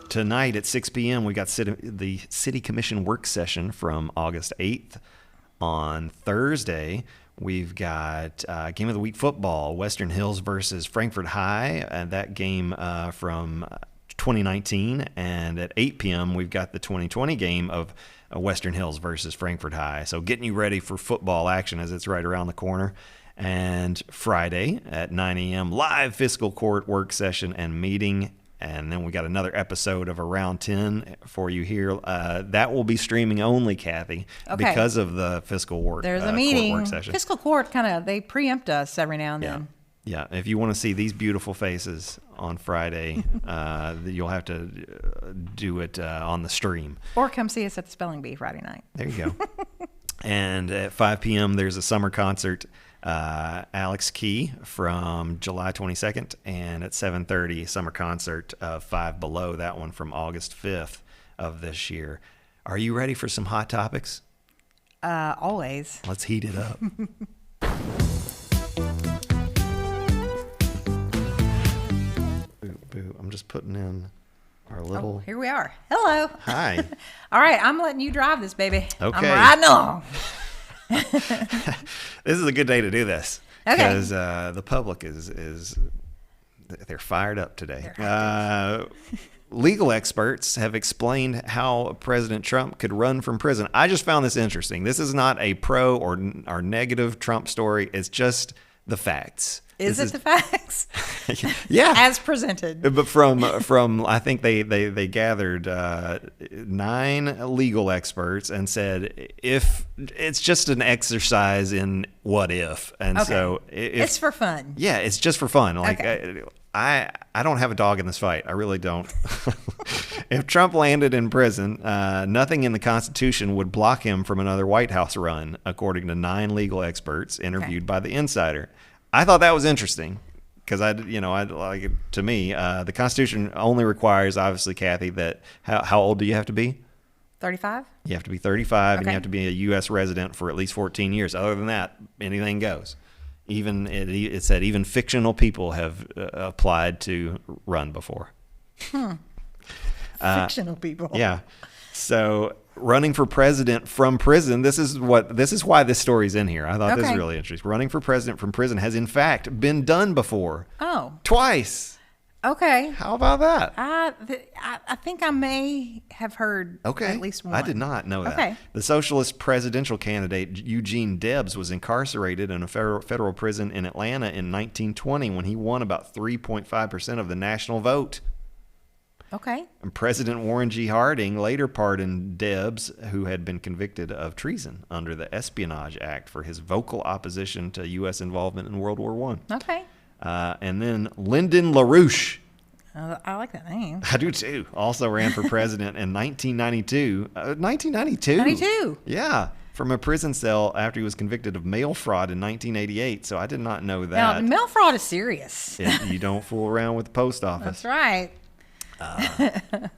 Tonight at 6 p.m., we got the City Commission work session from August 8th. On Thursday, we've got Game of the Week football, Western Hills versus Frankfort High, and that game from 2019. And at 8 p.m., we've got the 2020 game of Western Hills versus Frankfort High. So getting you ready for football action as it's right around the corner. And Friday at 9 a.m., live fiscal court work session and meeting. And then we got another episode of Around 10 for you here. That will be streaming only, Kathy, because of the fiscal work.
There's a meeting.
Court work session.
Fiscal court they preempt us every now and then.
Yeah, if you want to see these beautiful faces on Friday, you'll have to do it on the stream.
Or come see us at the Spelling Bee Friday night.
There you go. And at 5 p.m., there's a summer concert, Alex Key from July 22nd. And at 7:30, summer concert of Five Below, that one from August 5th of this year. Are you ready for some hot topics?
Always.
Let's heat it up. Boo. I'm just putting in our little.
Here we are. Hello.
Hi.
All right, I'm letting you drive this, baby.
Okay.
I'm riding along.
This is a good day to do this
Okay.
because the public is they're fired up today. Legal experts have explained how President Trump could run from prison. I just found this interesting. This is not a pro or negative Trump story. It's just the facts.
Is it the facts?
Yeah.
As presented.
But from I think they gathered 9 legal experts and said if it's just an exercise in what if, and
Okay.
so
It's for fun.
yeah, it's just for fun. Like
Okay.
I don't have a dog in this fight. I really don't. If Trump landed in prison, nothing in the Constitution would block him from another White House run, according to 9 legal experts interviewed by the Insider. I thought that was interesting because to me, the Constitution only requires, obviously, Kathy, that how old do you have to be?
35?
You have to be 35 and you
Okay.
have to be a U.S. resident for at least 14 years. Other than that, anything goes. Even it said even fictional people have applied to run before.
Fictional people.
Yeah. So running for president from prison, this is why this story's in here. I thought this was
Okay.
really interesting. Running for president from prison has in fact been done before.
Oh,
Twice.
okay.
How about that?
I think I may have heard
Okay.
at least one.
I did not know that.
Okay.
The socialist presidential candidate Eugene Debs was incarcerated in a federal prison in Atlanta in 1920 when he won about 3.5% of the national vote.
Okay.
And President Warren G. Harding later pardoned Debs, who had been convicted of treason under the Espionage Act for his vocal opposition to U.S. involvement in World War I.
Okay.
And then Lyndon LaRouche,
I like that name.
I do too, also ran for president in 1992. 1992?
92.
Yeah, from a prison cell after he was convicted of mail fraud in 1988. So I did not know
Now,
that.
mail fraud is serious.
You don't fool around with the post office.
That's right.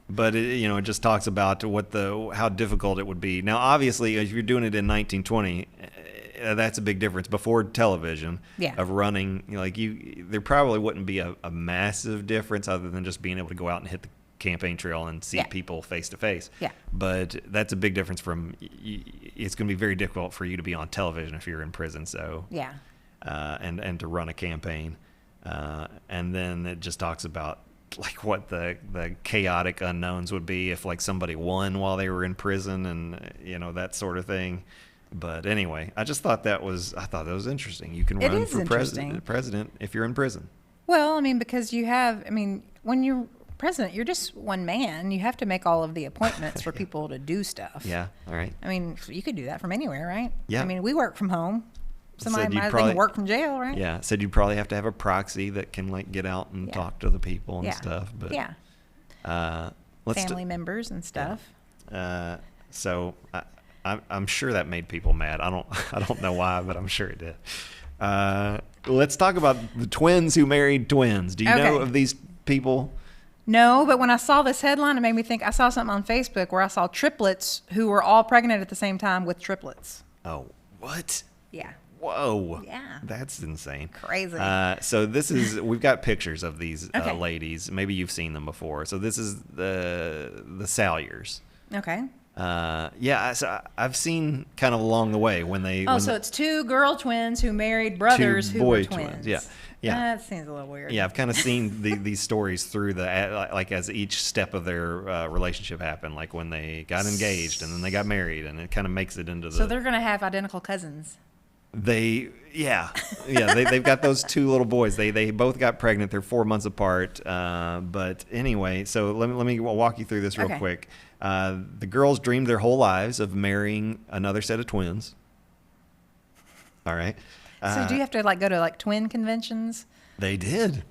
But it just talks about how difficult it would be. Now, obviously, if you're doing it in 1920, that's a big difference. Before television,
Yeah.
of running, there probably wouldn't be a massive difference other than just being able to go out and hit the campaign trail and see
Yeah.
people face to face.
Yeah.
But that's a big difference from. It's going to be very difficult for you to be on television if you're in prison. So
Yeah.
and to run a campaign, and then it just talks about like what the chaotic unknowns would be if like somebody won while they were in prison and that sort of thing. But anyway, I thought that was interesting. You can
It
run
is
for
interesting.
president if you're in prison.
Well, because when you're president, you're just one man. You have to make all of the appointments for people to do stuff.
Yeah. All right.
You could do that from anywhere, right?
Yeah.
We work from home. Somebody
you'd
might
probably-
can work from jail, right?
Yeah. Said you'd probably have to have a proxy that can like get out and
Yeah.
talk to the people and
Yeah.
stuff. But
Yeah.
let's
Family members and stuff.
So I'm sure that made people mad. I don't know why, but I'm sure it did. Let's talk about the twins who married twins. Do you know
Okay.
of these people?
No, but when I saw this headline, it made me think. I saw something on Facebook where I saw triplets who were all pregnant at the same time with triplets.
Oh, what?
Yeah.
Whoa.
Yeah.
That's insane.
Crazy.
So we've got pictures of these
Okay.
ladies. Maybe you've seen them before. So this is the Salyers.
Okay.
So I've seen kind of along the way when they.
Oh, so it's 2 girl twins who married brothers who
boy
were
twins.
twins.
Yeah. Yeah.
That seems a little weird.
Yeah, I've kind of seen these stories through as each step of their relationship happened, like when they got engaged and then they got married, and it kind of makes it into the.
So they're gonna have identical cousins.
They've got those 2 little boys. They both got pregnant. They're 4 months apart. But anyway, so let me walk you through this real
Okay.
quick. The girls dreamed their whole lives of marrying another set of twins. All right.
So do you have to go to twin conventions?
They did.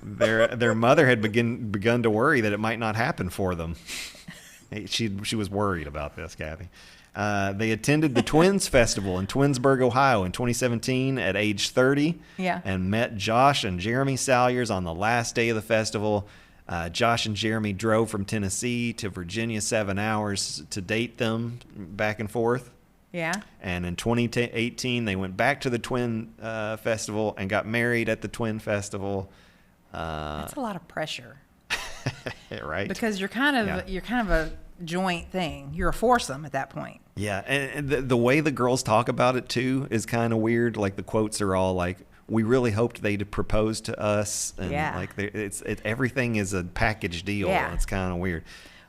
Their mother had begun to worry that it might not happen for them. She was worried about this, Kathy. They attended the Twins Festival in Twinsburg, Ohio in 2017 at age 30.
Yeah.
And met Josh and Jeremy Salyers on the last day of the festival. Josh and Jeremy drove from Tennessee to Virginia 7 hours to date them back and forth.
Yeah.
And in 2018, they went back to the Twin Festival and got married at the Twin Festival.
That's a lot of pressure.
Right.
Because you're kind of a joint thing. You're a foursome at that point.
Yeah, and the way the girls talk about it too is kind of weird. Like the quotes are all like, "We really hoped they'd propose to us," and like everything is a package deal.
Yeah.
It's kind of weird.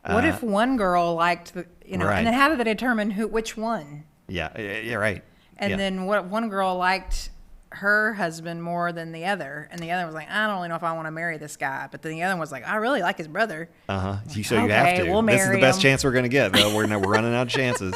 What if one girl liked
Right.
and then how do they determine which one?
Yeah, right.
And then what one girl liked her husband more than the other, and the other was like, I don't really know if I want to marry this guy, but then the other one was like, I really like his brother.
So you
Okay,
have to.
we'll
This is the
marry
best
him.
chance we're gonna get. Though we're running out of chances.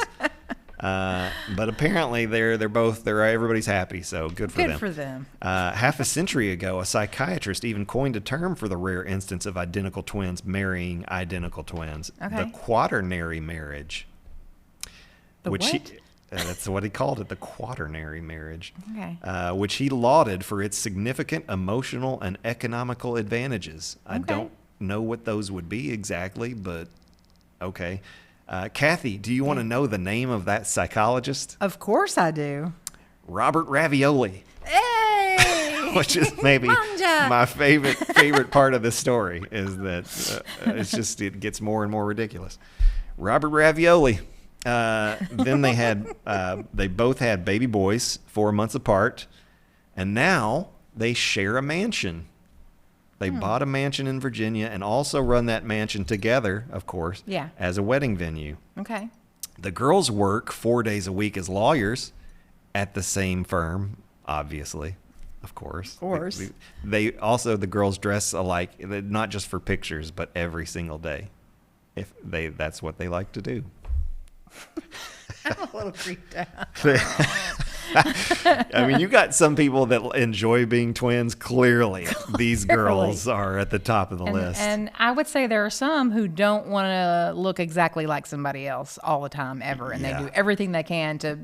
But apparently everybody's happy, so good for them.
Good for them.
Half a century ago, a psychiatrist even coined a term for the rare instance of identical twins marrying identical twins:
Okay.
the quaternary marriage.
The
which
what?
That's what he called it, the quaternary marriage.
Okay.
Which he lauded for its significant emotional and economical advantages. I
Okay.
don't know what those would be exactly, but okay. Kathy, do you want to know the name of that psychologist?
Of course I do.
Robert Ravioli,
Hey!
which is maybe
Manja!
my favorite part of this story is that it gets more and more ridiculous. Robert Ravioli. Then they both had baby boys 4 months apart, and now they share a mansion. They bought a mansion in Virginia and also run that mansion together, of course,
Yeah.
as a wedding venue.
Okay.
The girls work 4 days a week as lawyers at the same firm, obviously, of course.
Of course.
They also, the girls dress alike, not just for pictures, but every single day. That's what they like to do.
I'm a little creeped out.
I mean, you got some people that enjoy being twins. Clearly, these girls are at the top of the list.
And I would say there are some who don't want to look exactly like somebody else all the time ever, and they do everything they can to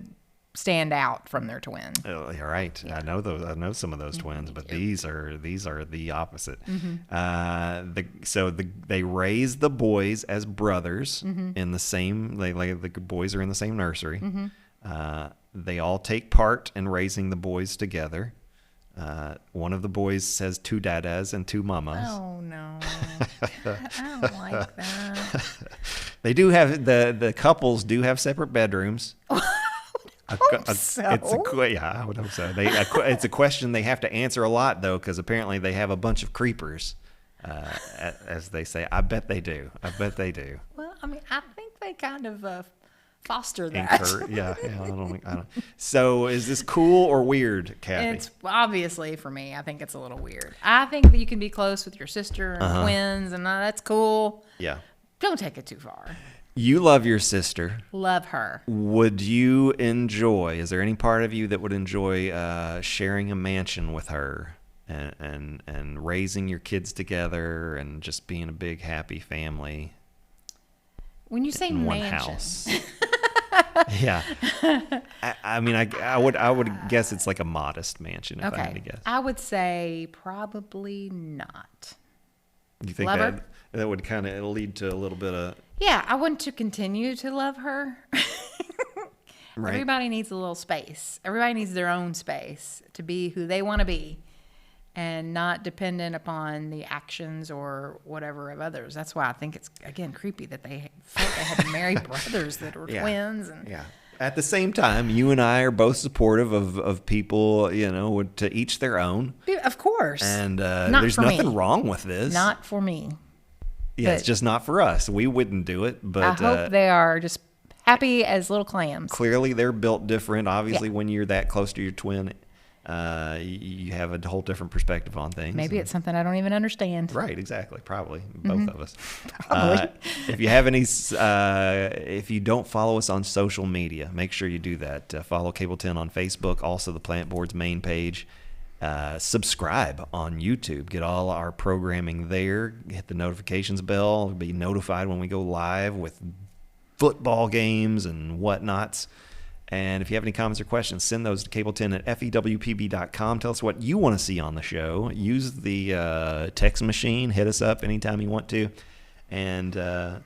stand out from their twin.
Oh, you're right. I know those. I know some of those twins, but these are the opposite. They raise the boys as brothers in the same. The boys are in the same nursery. They all take part in raising the boys together. One of the boys has 2 dadas and 2 mamas.
Oh no, I don't like that.
They do have the couples do have separate bedrooms.
So?
I would hope so. It's a question they have to answer a lot though, because apparently they have a bunch of creepers, as they say. I bet they do.
Well, I mean, I think they kind of foster that.
I don't. So, is this cool or weird, Kathy?
It's obviously, for me, I think it's a little weird. I think that you can be close with your sister and twins, and that's cool.
Yeah.
Don't take it too far.
You love your sister.
Love her.
Would you enjoy? Is there any part of you that would enjoy sharing a mansion with her and raising your kids together and just being a big happy family?
When you say
in one
mansion,
house. Yeah. I mean, I would guess it's like a modest mansion if I had to guess.
I would say probably not.
You think
Love her?
that would kind of lead to a little bit of
Yeah, I want to continue to love her.
Right.
Everybody needs a little space. Everybody needs their own space to be who they want to be and not dependent upon the actions or whatever of others. That's why I think it's, again, creepy that they felt they had to marry brothers that were twins. And
yeah. At the same time, you and I are both supportive of people, to each their own.
Of course.
And
Not
there's
for me.
nothing wrong with this.
Not for me.
Yeah, it's
but-
just not for us. We wouldn't do it, but
I hope they are just happy as little clams.
clearly they're built different. Obviously,
Yeah.
when you're that close to your twin, you have a whole different perspective on things.
Maybe it's something I don't even understand.
Right, exactly. Probably both of us.
Probably.
If you have any, if you don't follow us on social media, make sure you do that. Follow Cable 10 on Facebook, also the Plant Board's main page. Subscribe on YouTube. Get all our programming there. Hit the notifications bell. Be notified when we go live with football games and whatnots. And if you have any comments or questions, send those to cable10@fewpb.com. Tell us what you want to see on the show. Use the text machine. Hit us up anytime you want to. And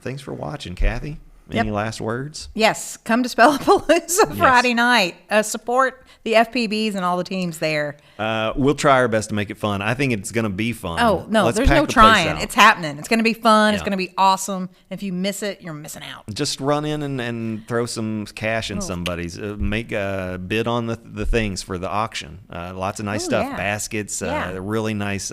thanks for watching, Kathy. Any last words?
Yes, come to Spellapalooza Friday night. Support the FPBs and all the teams there.
We'll try our best to make it fun. I think it's going to be fun.
Oh, no,
Let's
there's
pack
no
the place
trying.
out.
It's happening. It's going to be fun. It's
Yeah.
going to be awesome. If you miss it, you're missing out.
Just run in and throw some cash in somebody's. Make a bid on the things for the auction. Lots of nice stuff.
yeah.
Baskets,
Yeah.
a really nice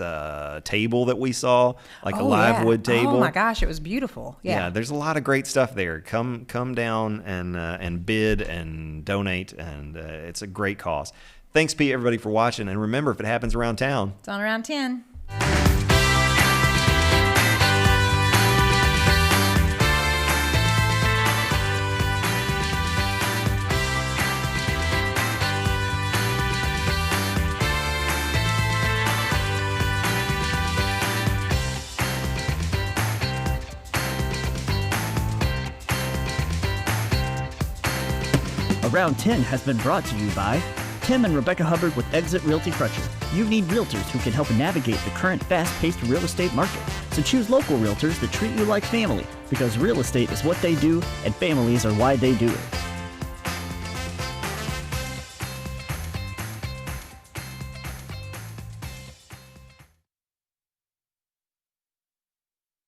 table that we saw, like a live
yeah.
wood table.
Oh, my gosh, it was beautiful.
Yeah,
Yeah.
there's a lot of great stuff there. Come down and bid and donate, and it's a great cause. Thanks, Pete, everybody, for watching. And remember, if it happens around town,
It's on around 10.
Around 10 has been brought to you by Tim and Rebecca Hubbard with Exit Realty Crutcher. You need realtors who can help navigate the current fast-paced real estate market. So choose local realtors that treat you like family, because real estate is what they do and families are why they do it.